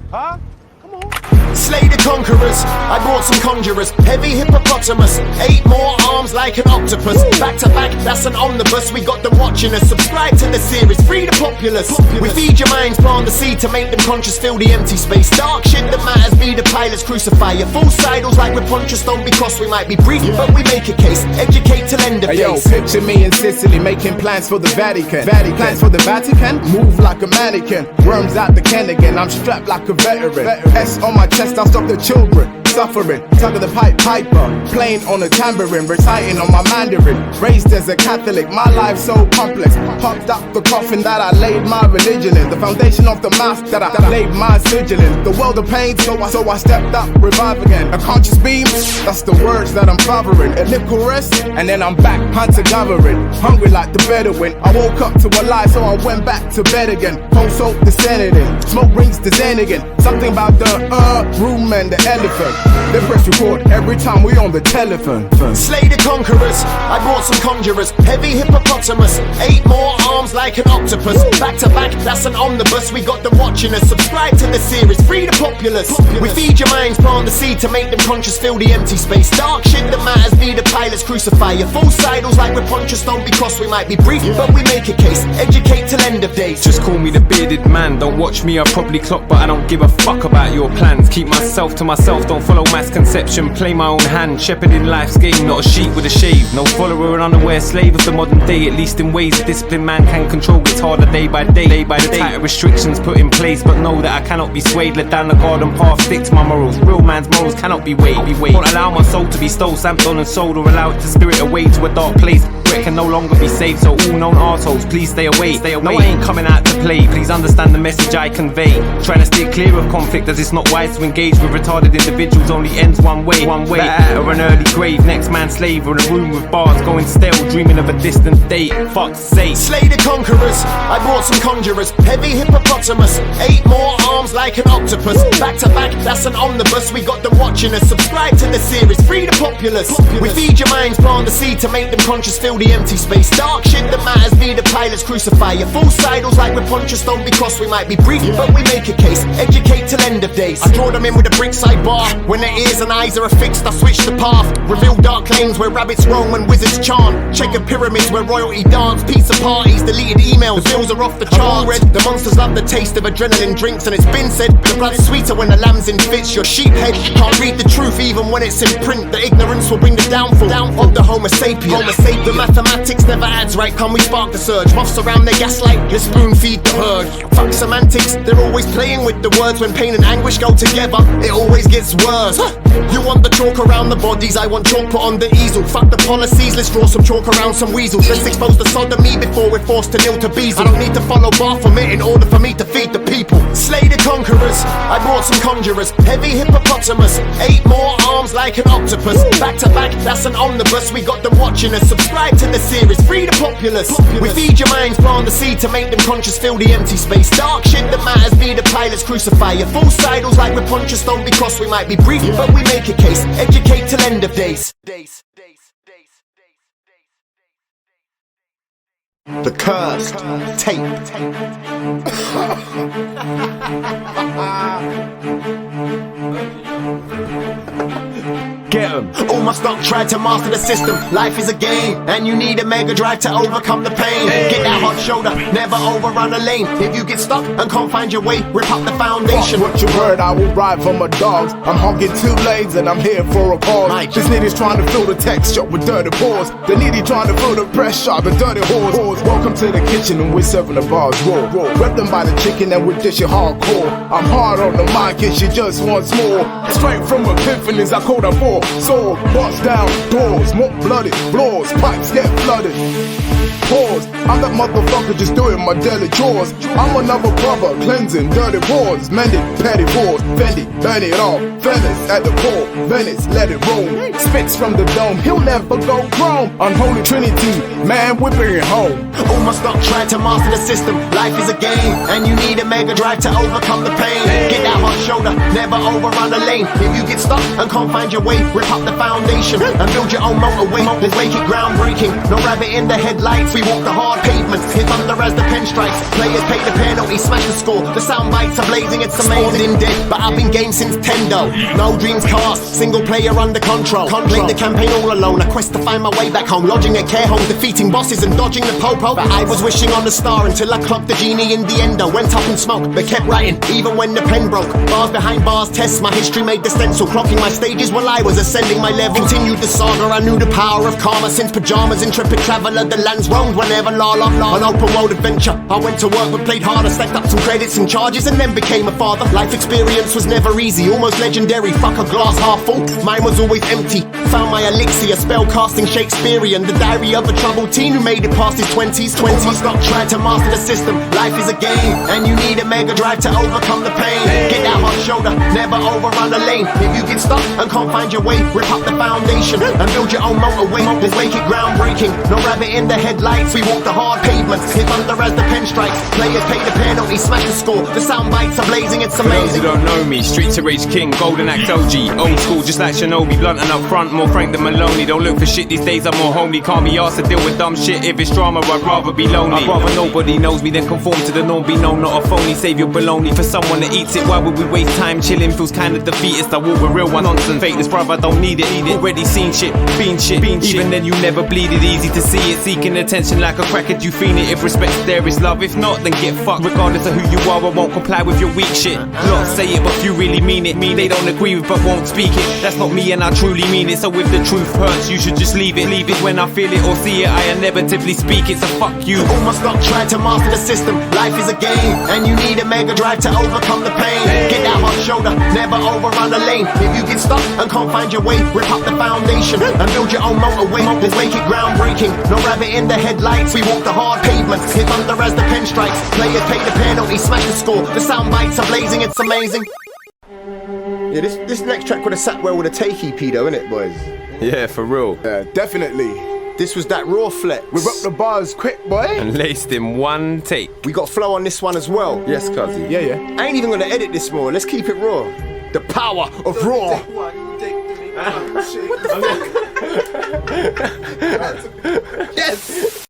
Huh? Come on. Slay the conquerors, I brought some conjurers. Heavy hippopotamus, 8 more arms like an octopus. Back to back, that's an omnibus. We got them watching us. Subscribe to the series, free the populace. We feed your minds, plant the seed to make them conscious. Fill the empty space, dark shit that matters. Be the pilots, crucify your full sidles like we're Pontius. Don't be cross, we might be brief, but we make a case. Educate till end of days. Yo, picture me in Sicily making plans for the Vatican. Plans for the Vatican? Move like a mannequin. Worms out the can again, I'm strapped like a veteran. S on my chest, I'll stop the children suffering. Tug of the piper, playing on a tambourine, reciting on my Mandarin. Raised as a Catholic, my life so complex. Popped up the coffin that I laid my religion in. The foundation of the mask that I laid my sigil in. The world of pain, so I stepped up, revive again. A conscious beam, that's the words that I'm fathering. A little rest, and then I'm back, hunter-gathering. Hungry like the Bedouin. I woke up to a lie, so I went back to bed again. Cold soap descending, smoke rings the zen again. Something about the room and the elephant. They press record every time we on the telephone. Slay the conquerors, I brought some conjurers. Heavy hippopotamus, 8 more arms like an octopus. Back to back, that's an omnibus. We got them watching us. Subscribe to the series, free the populace. We feed your minds, plant the seed to make them conscious. Fill the empty space, dark shit that matters. Be the pilots, crucify your full sidles like we're Pontius. Don't be cross, we might be brief, but we make a case. Educate till end of days. Just call me the bearded man. Don't watch me, I probably clock, but I don't give a fuck about your plans. Keep myself to myself, don't follow mass conception. Play my own hand, shepherding life's game, not a sheep with a shave. No follower, an unaware slave of the modern day. At least in ways a disciplined man can control. Gets harder day by day, the tighter restrictions put in place, but know that I cannot be swayed. Let down the garden path, stick to my morals. Real man's morals cannot be weighed. Won't allow my soul to be stole, stamped on and sold, or allow it to spirit away to a dark place where it can no longer be saved. So all known arseholes, please stay away. No, I ain't coming out to play. Please understand the message I convey. Trying to steer clear of conflict, as it's not wise to engage with retarded individuals. Only ends one way, or an early grave. Next man slave, or in a room with bars going stale, dreaming of a distant date. Fuck's sake. Slay the conquerors, I brought some conjurers. Heavy hippopotamus, 8 more arms like an octopus. Back to back, that's an omnibus. We got them watching us. Subscribe to the series, free the populace. We feed your minds, plant the seed to make them conscious. Fill the empty space, dark shit that matters. Be the pilots, crucify your full sidles like we're Pontius. Don't be cross, we might be brief, but we make a case. Educate till end of days. I draw them in with a brick side bar. When their ears and eyes are affixed, I switch the path. Reveal dark lanes where rabbits roam and wizards chant. Checkered pyramids where royalty dance. Pizza parties, deleted emails, the bills are off the charts. Read the monsters love the taste of adrenaline drinks, and it's been said the blood's sweeter when the lamb's in fits. Your sheephead can't read the truth even when it's in print. The ignorance will bring the downfall of the Homo sapien. The mathematics never adds right. Can we spark the surge? Moths around their gaslight, let's spoon feed the herd. Fuck semantics, they're always playing with the words. When pain and anguish go together, it always gets worse. Conquerors. You want the chalk around the bodies, I want chalk put on the easel. Fuck the policies, let's draw some chalk around some weasels. Let's expose the sodomy before we're forced to kneel to Beazle. I don't need to follow Baphomet in order for me to feed the people. Slay the conquerors, I brought some conjurers. Heavy hippopotamus, 8 more arms like an octopus. Back to back, that's an omnibus. We got them watching us. Subscribe to the series, free the populace. We feed your minds, plant the seed to make them conscious, fill the empty space. Dark shit that matters, be the pilots, crucify you. Full sidles like we're Pontius, don't be cross. We might be brief, but we make a case. Educate till end of days. The cursed tape. Get 'em. All my stock tried to master the system. Life is a game, and you need a mega drive to overcome the pain. Get that hot shoulder, never overrun a lane. If you get stuck and can't find your way, rip up the foundation. What you heard, I will ride for my dogs. I'm hogging 2 lanes and I'm here for a cause. This needy's trying to fill the texture with dirty pores. The needy trying to fill the pressure, the dirty whores. Welcome to the kitchen and we're serving the bars raw. Rep them by the chicken and we dish it hardcore. I'm hard on the mic and she just wants more. Straight from epiphanies, I call her for. Sword, bust down doors, more blooded floors, pipes get flooded. Pause, I'm that motherfucker just doing my daily chores. I'm another brother, cleansing dirty wars, mending petty wars. Fendi, burn it all, Venice at the core, Venice, let it roll. Spits from the dome, he'll never go chrome. Unholy Trinity, man, we're bringing home. All my stock tried to master the system. Life is a game, and you need a mega drive to overcome the pain. Get that hot shoulder, never overrun a lane. If you get stuck and can't find your way, rip up the foundation and build your own motorway. Let's make it groundbreaking. No rabbit in the headlights, we walk the hard pavements. Hit thunder as the pen strikes. Players pay the penalty, smash the score. The sound bites are blazing, it's amazing. Dead, but I've been game since 10 though. No dreams cast, single player under control. Played the campaign all alone, a quest to find my way back home. Lodging at care homes, defeating bosses and dodging the popo. But I was wishing on a star until I clocked the genie in the endo. Went up in smoke, but kept writing, even when the pen broke. Bars behind bars, tests, my history made the stencil. Clocking my stages while I was ascending my level. Continued the saga, I knew the power of karma. Since pajamas, intrepid traveler, the lands roamed whenever la. An open world adventure, I went to work but played harder. Stacked up some credits and charges and then became a father. Life experience was never easy, almost legendary. Fuck a glass half full, mine was always empty. Found my elixir, spell casting Shakespearean. The diary of a troubled teen who made it past his 20s. Stop trying to master the system. Life is a game, and you need a mega drive to overcome the pain. Get that hot shoulder, never overrun a lane. If you get stuck and can't find your way, rip up the foundation and build your own motorway. Let's make it groundbreaking. No rabbit in the headlights, we walk the hard pavements. Hit thunder as the pen strikes. Players pay the penalty, smash the score. The sound bites are blazing, it's amazing. For those who don't know me, Street to Rage King, Golden Axe OG. Old school, just like Shinobi, blunt and up front, more frank than Maloney. Don't look for shit these days, I'm more homely. Can't be asked to deal with dumb shit. If it's drama, I'd rather be lonely. I'd rather nobody knows me than conform to the norm. Be known, not a phony. Save your baloney for someone that eats it. Why would we waste time chilling? Feels kinda defeatist. I walk with real one. Nonsense, fakeness, brother, don't need it. Already seen shit, been shit. Even then you never bleed it. Easy to see it, seeking attention like a cracker. You fiend it. If respect there is love, if not, then get fucked. Regardless of who you are, I won't comply with your weak shit. Not say it, but few really mean it. They don't agree with, but won't speak it. That's not me, and I truly mean it. So if the truth hurts, you should just leave it. Leave it when I feel it or see it. I inevitably speak it. So fuck you. All my stock tried to master the system. Life is a game, and you need a mega drive to overcome the pain. Get that hot shoulder, never overrun a lane. If you get stuck and can't find your way, rip up the foundation and build your own motorway. Let's make it groundbreaking. No rabbit in the headlights, we walk the hard pavements. Hit thunder as the pen strikes. Players pay the penalty, smash the score. The sound bites are blazing, it's amazing. Yeah, this next track would have sat well with a take EP though, innit, boys? Yeah, for real. Yeah, definitely. This was that raw flex. We rocked the bars quick, boy. And laced in one take. We got flow on this one as well. Yes, cuzzy. Yeah. I ain't even gonna edit this more. Let's keep it raw. The power of raw. What the fuck? Yes.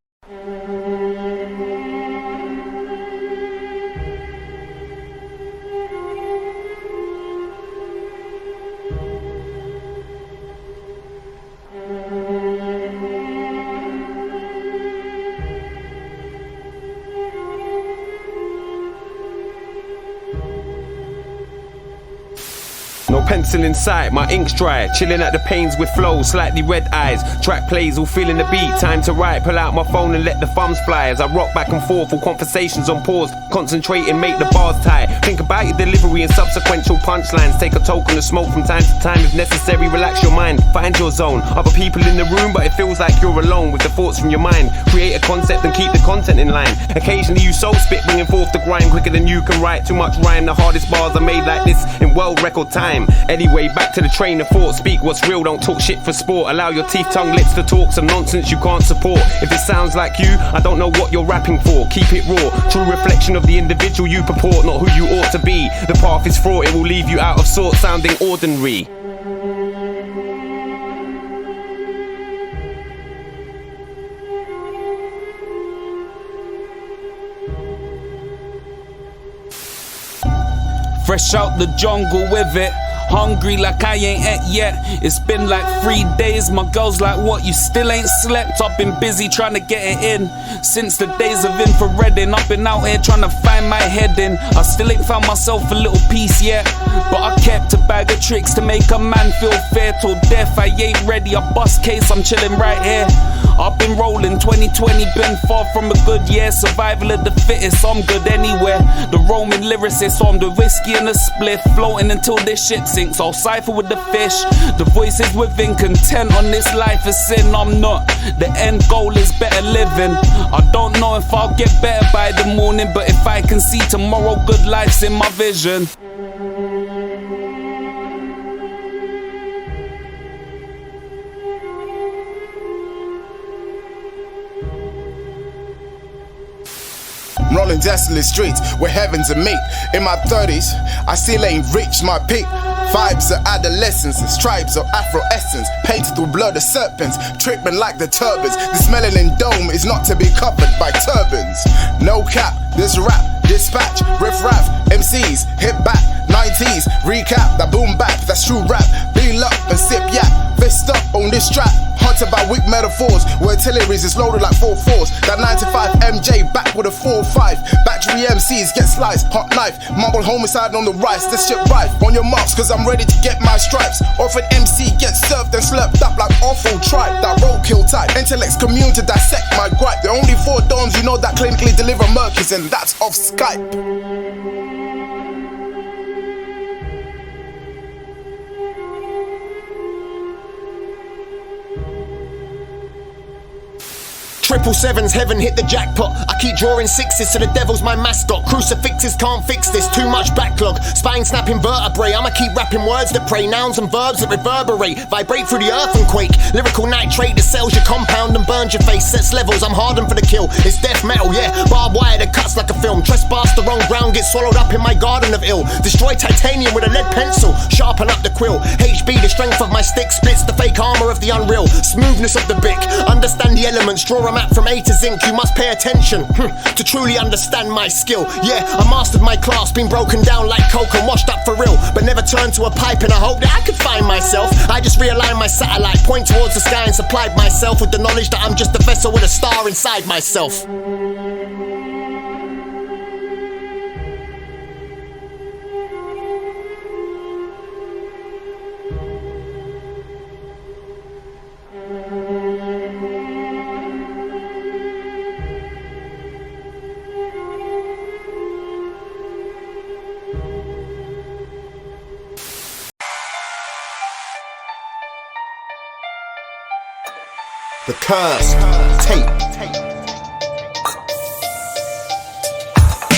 no pencil in sight, my ink's dry. Chilling at the panes with flow, slightly red eyes. Track plays, all feeling the beat. Time to write, pull out my phone and let the thumbs fly. As I rock back and forth, all conversations on pause. Concentrate and make the bars tight. Think about your delivery and subsequential punchlines. Take a token of smoke from time to time if necessary. Relax your mind, find your zone. Other people in the room, but it feels like you're alone with the thoughts from your mind. Create a concept and keep the content in line. Occasionally you soul spit, bringing forth the grind quicker than you can write. Too much rhyme, the hardest bars are made like this in world record time. Anyway, back to the train of thought. Speak what's real, don't talk shit for sport. Allow your teeth, tongue, lips to talk some nonsense you can't support. If it sounds like you, I don't know what you're rapping for. Keep it raw, true reflection of the individual you purport, not who you ought to be. The path is fraught, it will leave you out of sorts, sounding ordinary. Fresh out the jungle with it. Hungry like I ain't ate yet. It's been like 3 days. My girl's like, what, you still ain't slept? I've been busy trying to get it in since the days of infrareding. I've been out here trying to find my head in. I still ain't found myself a little piece yet, but I kept a bag of tricks to make a man feel fair till death. I ain't ready, I bust case, I'm chilling right here. I've been rolling 2020, been far from a good year. Survival of the fittest, I'm good anywhere. The Roman lyricist, I'm the whiskey and the spliff. Floating until this shit sinks, I'll cipher with the fish. The voices within, content on this life is sin. I'm not, the end goal is better living. I don't know if I'll get better by the morning, but if I can see tomorrow, good life's in my vision. I'm rolling desolate streets where heaven's a meet. In my 30s, I still ain't reached my peak. Vibes of adolescence, stripes of Afro essence, painted through blood of serpents, tripping like the turbans. This melanin dome is not to be covered by turbans. No cap, this rap, dispatch, riff raff, MCs, hit back, 90s, recap, that boom bap, that's true rap. Bean up and sip yak, fist up on this track. Haunted by weak metaphors, where artilleries is loaded like 4-4s. That 95 MJ back with a 4-5. Battery MCs get sliced, hot knife. Mumble homicide on the rise, this shit rife. On your marks, cause I'm ready to get my stripes. Orphan MC gets served and slurped up like awful tribe. That roadkill type, intellects commune to dissect my gripe. The only 4 dons you know that clinically deliver murkies, and that's off Skype. Triple sevens, heaven hit the jackpot. I keep drawing sixes, so the devil's my mascot. Crucifixes can't fix this, too much backlog. Spine snapping vertebrae, I'ma keep rapping words that pray. Nouns and verbs that reverberate, vibrate through the earth and quake. Lyrical nitrate that sells your compound and burns your face. Sets levels, I'm hardened for the kill. It's death metal, yeah, barbed wire that cuts like a film. Trespass the wrong ground, get swallowed up in my garden of ill. Destroy titanium with a lead pencil, sharpen up the quill. HB, the strength of my stick, splits the fake armor of the unreal. Smoothness of the bic, understand the elements, draw a map from A to zinc. You must pay attention to truly understand my skill. Yeah, I mastered my class, been broken down like coke and washed up for real, but never turned to a pipe in a hope that I could find myself. I just realigned my satellite, point towards the sky and supplied myself with the knowledge that I'm just a vessel with a star inside myself. The cursed tape.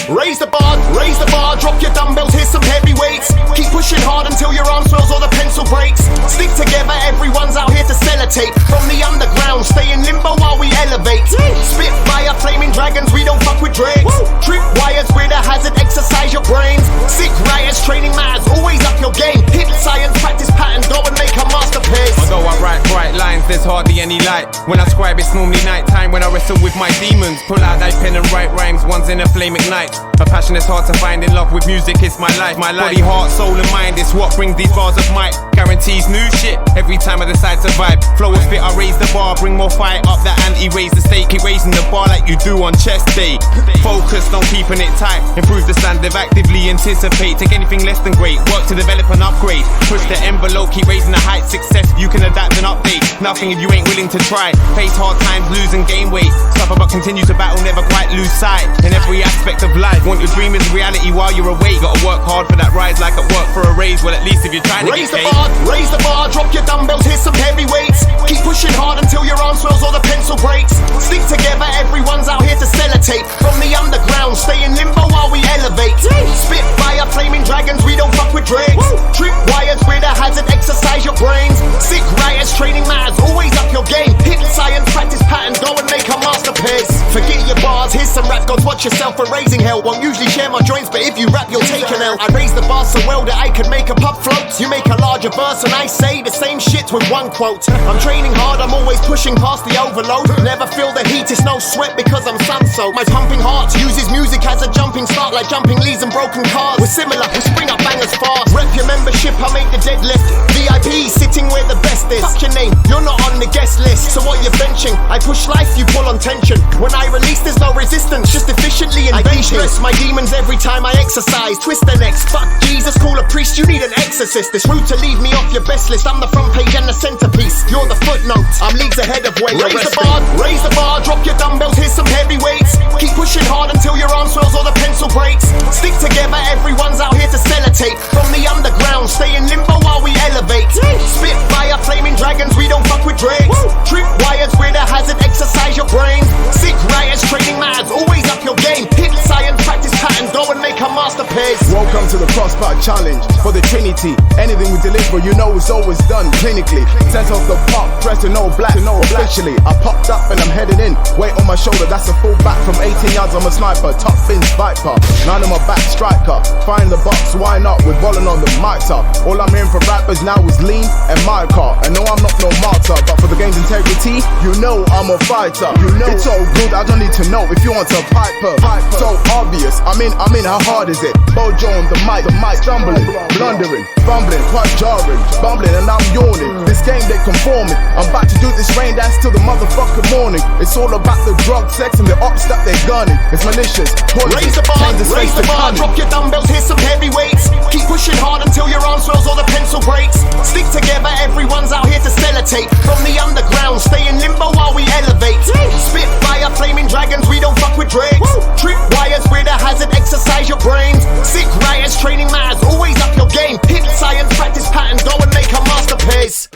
Raise the bar, drop your dumbbells, here's some heavy weights. Keep pushing hard until your arm swells or the pencil breaks. Stick together, everyone's out here to sellotape. From the underground, stay in limbo while we elevate. Spit fire, flaming dragons, we don't fuck with dregs. Trip wires, we're the hazard, exercise your brains. Sick riots, training matters, always up your game. Hit science, practice patterns, go and make a masterpiece. Although I write bright lines, there's hardly any light. When I scribe, it's normally night time. When I wrestle with my demons, pull out that pen and write rhymes. One's in a flame ignite. A passion is hard to find. In love with music, it's my life. My body, heart, soul and mind, it's what brings these bars of might. Guarantees new shit every time I decide to vibe. Flow is fit, I raise the bar, bring more fire up that ante, raise the stake. Keep raising the bar like you do on chest day. Focused on keeping it tight, improve the standard, actively anticipate. Take anything less than great, work to develop and upgrade. Push the envelope, keep raising the height. Success, you can adapt and update. Nothing if you ain't willing to try. Face hard times, lose and gain weight. Suffer but continue to battle, never quite lose sight. In every aspect of life, want your dream is reality while you're away. Gotta work hard for that rise like at work for a raise. Well, at least if you're trying to raise get the paid. bar, raise the bar, drop your dumbbells, here's some heavy weights. Keep pushing hard until your arm swells or the pencil breaks. Stick together, everyone's out here to sellotape. From the underground, stay in limbo while we elevate. Spit fire, flaming dragons, we don't fuck with dregs. Trip wires, we're the hazard, exercise your brains. Sick rioters, training matters, always up your game. Hit science, practice patterns, go and make a masterpiece. Forget your bars, here's some rap gods, watch yourself for raising hell. Won't usually share my joints, but if you rap, you'll take an L. I raise the bar so well that I could make a pub float. You make a larger verse and I say the same shit with one quote. I'm training hard, I'm always pushing past the overload. Never feel the heat, it's no sweat because I'm sun-soaked. My pumping heart uses music as a jumping start, like jumping leaves and broken cars. We're similar, we spring up bangers fast. Rep your membership, I make the deadlift. VIP, sitting where the best is. Fuck your name, you're not on the guest list. So what you're benching? I push life, you pull on tension. When I release, there's no resistance, just efficiently inventing. I de-stress my demons every time I exercise. Twist the necks, fuck Jesus, call a priest, you need an exorcist. It's rude to leave me off your best list. I'm the front page and the centerpiece. You're the footnote, I'm leagues ahead of where you're resting. Raise the bar, drop your dumbbells, here's some heavy weights. Keep pushing hard until your arm swells or the pencil breaks. Stick together, everyone's out here to sellotape. From the underground, stay in limbo while we elevate. Spit fire, flaming dragons, we don't fuck with dregs. Trip wires, we're the hazard, exercise your brains. Sick rioters, training matters, always up your game. Hit science, practice patterns, go and make a masterpiece. Welcome to the Crossbar Challenge for the Trinity. Anything we deliver, you know it's always done clinically. Set off the pop, dressed in all black. Officially, I popped up and I'm heading in. Weight on my shoulder, that's a full back. From 18 yards, I'm a sniper. Top fins, viper. None of my back striker. Find the box, why not? We're balling on the mic top. All I'm hearing from rappers now is lean and my car. I know I'm not no martyr, but for the game's integrity, you know I'm a fighter. You know it's so good, I don't need to know if you want to pipe her. So obvious, I mean, how hard is it? Bojo on the mic, stumbling, blundering, fumbling, quite jarring, bumbling, and I'm yawning. This game they conforming. I'm about to do this rain dance till the motherfucking morning. It's all about the drug, sex, and the ops that they're gunning. It's malicious, poison, raise the bar, drop your dumbbells, here's some heavy weights. Keep pushing hard until your arm swells or the pencil breaks. Stick together, everyone's out here to sellotape. From the underground, stay in limbo while we elevate. Spit fire, flaming dragons, we don't fuck with dregs. Trip wires, we're the hazard, exercise your brains. Sick rioters, training matters, always up your game. Hit science, practice patterns, go and make a masterpiece.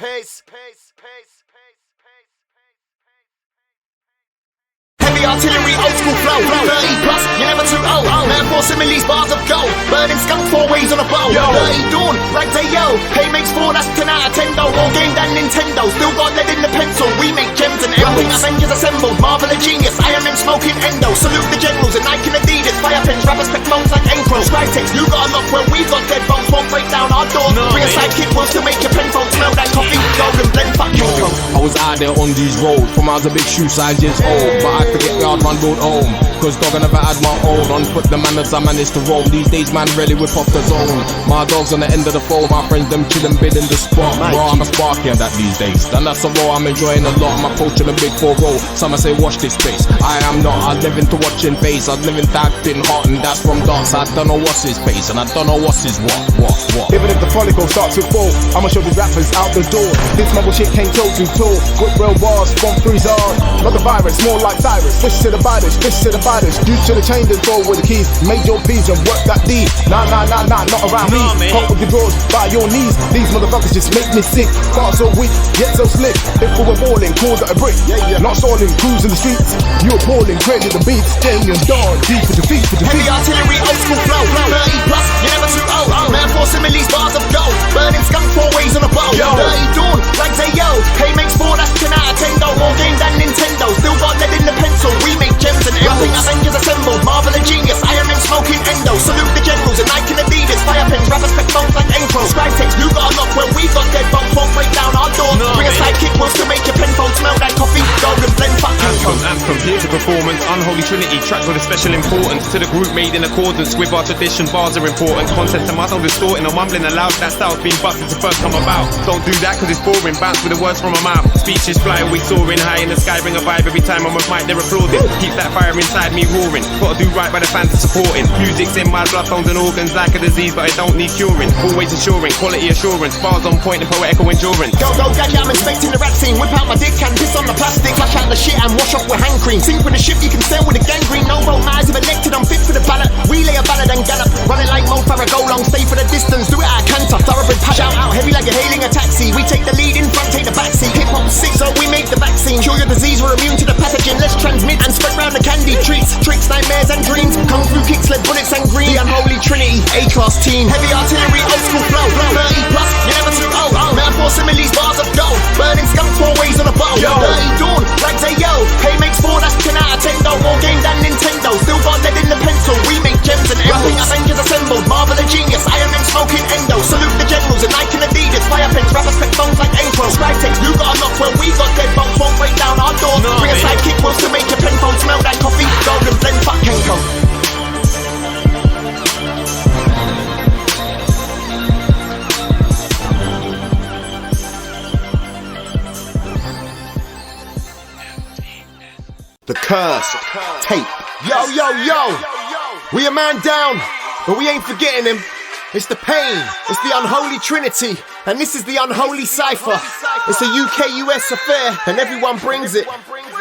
Heavy artillery, old school flow. 30 plus, you're never too old. Man, 4 similes, bars of gold. Burning skunk 4 ways on a bow. Dirty dawn, rags a yo. Hey makes 4, that's 10 out of 10 though. More game than Nintendo. Still got lead in the pencil. We make gems and everything Avengers assembled. Marvel a genius, Iron Man smoking endo. Salute the generals and Nike and Adidas. Fire pens, rappers, spec phones like Encro. Scribe text, you got a lock when we got dead bones. Won't break down our doors. Bring a sidekick, we'll still make your pen phone. Smell that coffee, golden blend, fuck you. I was out there on these roads from I was a big shoe size years old, but I could get yard run road home. Cause dog I never had my own. Unput the manners I managed to roam. These days man really whip off the zone. My dog's on the end of the phone. My friends them chillin' bid in the spot. Bro, I'm a sparky and that these days. And that's a raw I'm enjoying a lot. I'm approaching a big 4 roll. Some say watch this space. I am not. I live into watching face. I live in tagged in heart and that's from darts. I don't know what's his face and I don't know what's his what. Even if the follicle starts to fall, I'ma show these rappers out the door. This mumble shit can't toe to toe. With real bars from 3's on. Not the virus, more like Cyrus. Fish to the biters, fish to the fighters. Due to the change and throw with the keys. Make your B's and work that D. Nah, not around me. Caught with your drawers by your knees. These motherfuckers just make me sick. Far so weak, yet so slick. If we were balling, calls at a brick. Not stalling, cruising the streets. You appalling, credit the beats. Staying dawn, deep for defeat, Heavy artillery, old school flow. 30 plus, you're never too old. Man, 4 similes, bars of gold. Burning skunk 4 ways on a bow. Dirty dawn, rags a yo. Hey makes 4, that's 10 out of 10 though. More game than Nintendo. Still got lead in the pencil. We make gems and everything Avengers assembled. Marvel a genius, Iron Man smoking endo. Salute the generals and Nike and Adidas. Fire pens, rappers, spec phones like Encro. Scribe text, you got a lock when we got dead bones. Won't break down our doors. Bring a sidekick, we'll still make your pen reference, Unholy Trinity, track with a special importance to the group made in accordance with our tradition. Bars are important, content to us, no distorting or mumbling aloud. That style's been busted to first come about. Don't do that cause it's boring, bounce with the words from my mouth. Speeches fly away soaring high in the sky, bring a vibe every time I'm with mic, they're applauding. Keep that fire inside me roaring, gotta do right by the fans supporting. Music's in my blood, bones and organs like a disease, but it don't need curing. Always assuring, quality assurance, bars on point and poetical endurance. Go, gadget, I'm inspecting the rap scene. Whip out my dick and piss on the plastic. Flush out the shit and wash off with hand cream. Sink with the ship, you can sail with a gangrene. No vote, my eyes have elected, I'm fit for the ballot. Relay a ballad and gallop. Run it like Mo Farah, go long, stay for the distance. Do it out of canter, thoroughbred pack. Shout out heavy like you're hailing a taxi. We take the lead in front, take the backseat. Hip hop sick, so we make the vaccine. Cure your disease, we're immune to the pathogen. Let's transmit and spread round the candy. Treats, tricks, nightmares and dreams. Kung fu kicks, lead bullets and green. The Unholy Trinity, A-class team. Heavy artillery, old school flow. 30 plus, you never too old. Metaphor similes, bars of gold. Burning skunks, four ways on a bowl. Dirty dawn, like say yo. Hey makes 4, that's 10 out of 10 though. More game than Nintendo. Still got lead in the pencil. We make gems and everything Avengers assembled. Marvel a genius, Iron Man smoking endo. Salute the generals and Nike and Adidas. Fire pens, rappers spec phones like April. Scribe text, you got a knock where we got dead bones. Won't break down our door. Bring a sidekick, wants to make your pen phone smell like coffee. Golden blend, fuck Kenko. The curse. Tape. Yo. We a man down, but we ain't forgetting him. It's the pain, it's the Unholy Trinity, and this is the Unholy Cypher. It's a UK-US affair, and everyone brings it.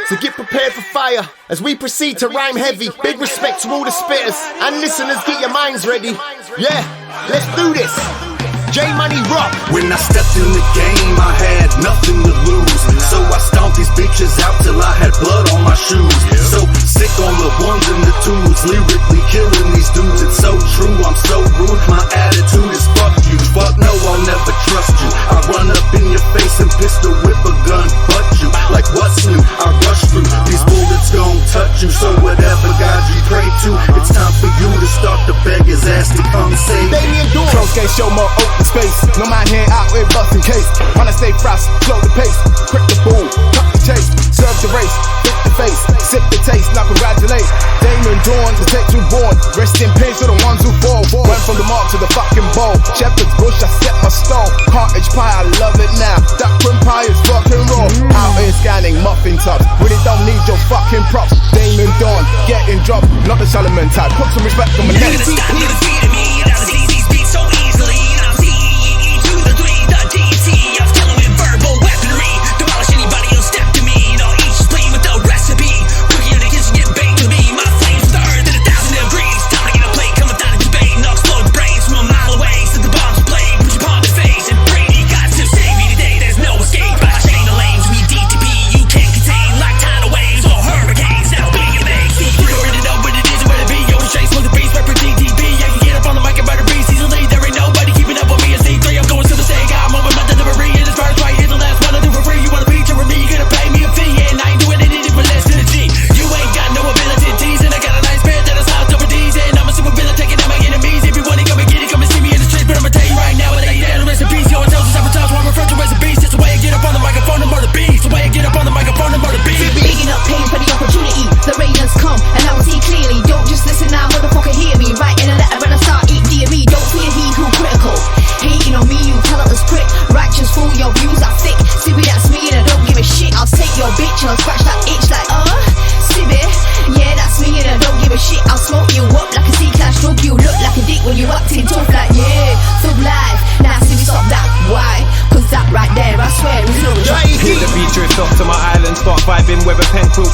So get prepared for fire as we proceed to rhyme heavy. Big respect to all the spitters and listeners, get your minds ready. Yeah, let's do this. J-Money Rock. When I stepped in the game, I had nothing to lose. So I stomped these bitches out till I had blood on my shoes. So sick on the ones and the twos, lyrically killing these dudes. It's so true, I'm so rude. My attitude is fuck you. Fuck no, I'll never trust you. I run up in your face and pistol whip a gun, butt you. Like what's new? I rush through. These bullets gon' touch you. So whatever God you pray to, it's time for you to start the beggar's ass to come save me. Close game, show more open space. No mind hand out with bustin' case. Wanna stay frost, slow the pace. Quick the bull, cut the chase. Serve the race, hit the face. Sip the taste, now congratulate. Damon Dawn, the tech you born. Rest in peace to the ones who fall. Went from the mark to the fucking ball. Shepherd's bush, I set my stall. Cartage pie, I love it now. That pie is rock and roll. Out here scanning muffin tops. Really don't need your fucking props. Damon Dawn, getting dropped. Not the Solomon type. Put some respect on my name.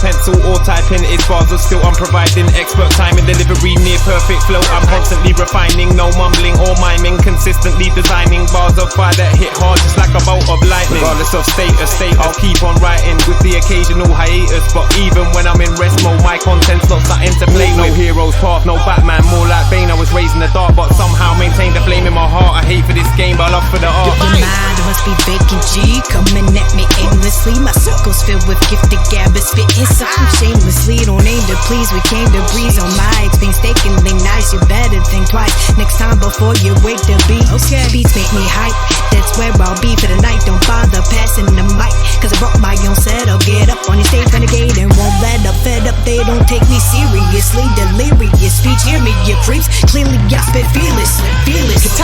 Pencil or typing, its bars are still I'm providing expert timing, delivery near perfect flow. I'm constantly refining, no mumbling or miming, consistently designing bars of fire that hit hard just like a bolt of lightning. Regardless of state, I'll keep on writing with the occasional hiatus. But even when I'm in rest mode, my content's not something to play. No hero's path, no Batman, more like Bane. I was raised in the dark, but somehow maintained the flame in my heart. I hate for this game, but I love for the art. Your mind must be vacant, G, coming at me aimlessly. My circle's filled with gifted gabbers, spitting something shamelessly. Don't aim to please, we came to breeze on mics. Painstakingly nice, you better think twice next time before you wake the beat. Okay. Beats make me hype, that's where I'll be for the night. Don't bother passing the mic, cause I brought my own set. I'll get up on your stage, renegade, and won't let up. Fed up, they don't take me seriously. Delirious speech, hear me, you creeps. Clearly, I spit fearless.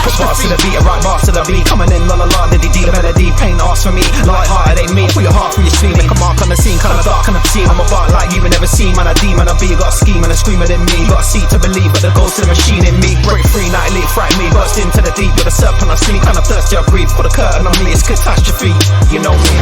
Put bars to the beat, I write bars to the beat. Coming in, la la la, diddy dee, the melody. Pain ask for me, light-hearted ain't me. Put your heart through your sleeve, make a mark on the scene. Kinda dark, kinda obscene. I'm a bar like you ain't never seen. Man, I D, man, I B. Got a scheme and a screamer than me. Got a seat to believe, but the ghost to the machine in me. Break free, night elite, fright me. Burst into the deep with a serpent I sleep. Kinda thirsty, I breathe. Put a curtain on me, it's catastrophe. You know me,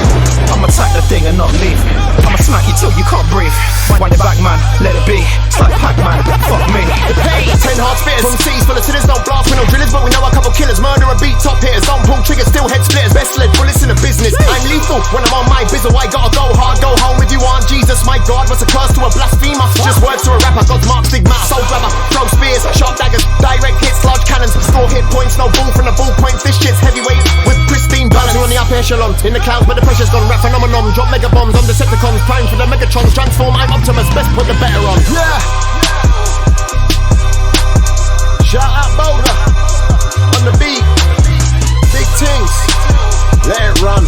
I'ma attack the thing and not leave. I'ma smack you till you can't breathe. Wind it back, man, let it be. It's like Pac-Man, fuck me. Hey, 10 hard spitters from seas full of sinners. Don't blast with no drillers, but we know a couple killers. Murder a beat, top hitters. Don't pull triggers, still head splitters. Best led bullets in the business. I'm lethal when I'm on my bizzle. I gotta go hard, go home with you on Jesus. My God, what's a curse to a blasphemer? Just words to a rapper. God's mark, stigma, soul grabber. Throw spears, sharp daggers, direct hits, large cannons. Store hit points, no ball from the ball points. This shit's heavyweight with pristine balance. On the upper echelon, in the clouds, but the pressure's gone. Rap phenomenon, drop mega bombs on Decepticons. Prime for the Megatrons, transform. I'm Optimus, best put the better on. Yeah. Shout out Boulder on the beat. Big things. Let it run.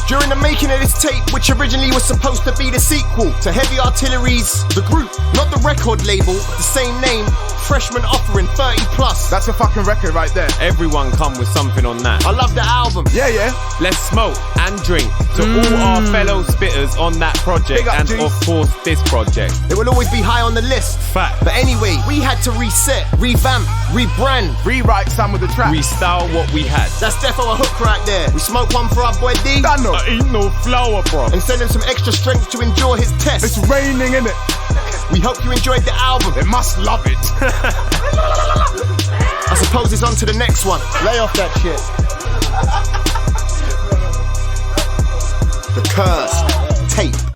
During the making of this tape, which originally was supposed to be the sequel to Heavy Artillery's The Group, not the record label, the same name, freshman offering 30 plus. That's a fucking record right there. Everyone come with something on that. I love the album. Yeah. Let's smoke and drink to all our fellow spitters on that project and of course this project. It will always be high on the list. Fact. But anyway, we had to reset, revamp, rebrand, rewrite some of the tracks, restyle what we had. That's defo a hook right there. We smoke one for our boy D. Ain't no flower, bro. And send him some extra strength to endure his test. It's raining, innit? We hope you enjoyed the album. They must love it. I suppose it's on to the next one. Lay off that shit. The Cursed Tape.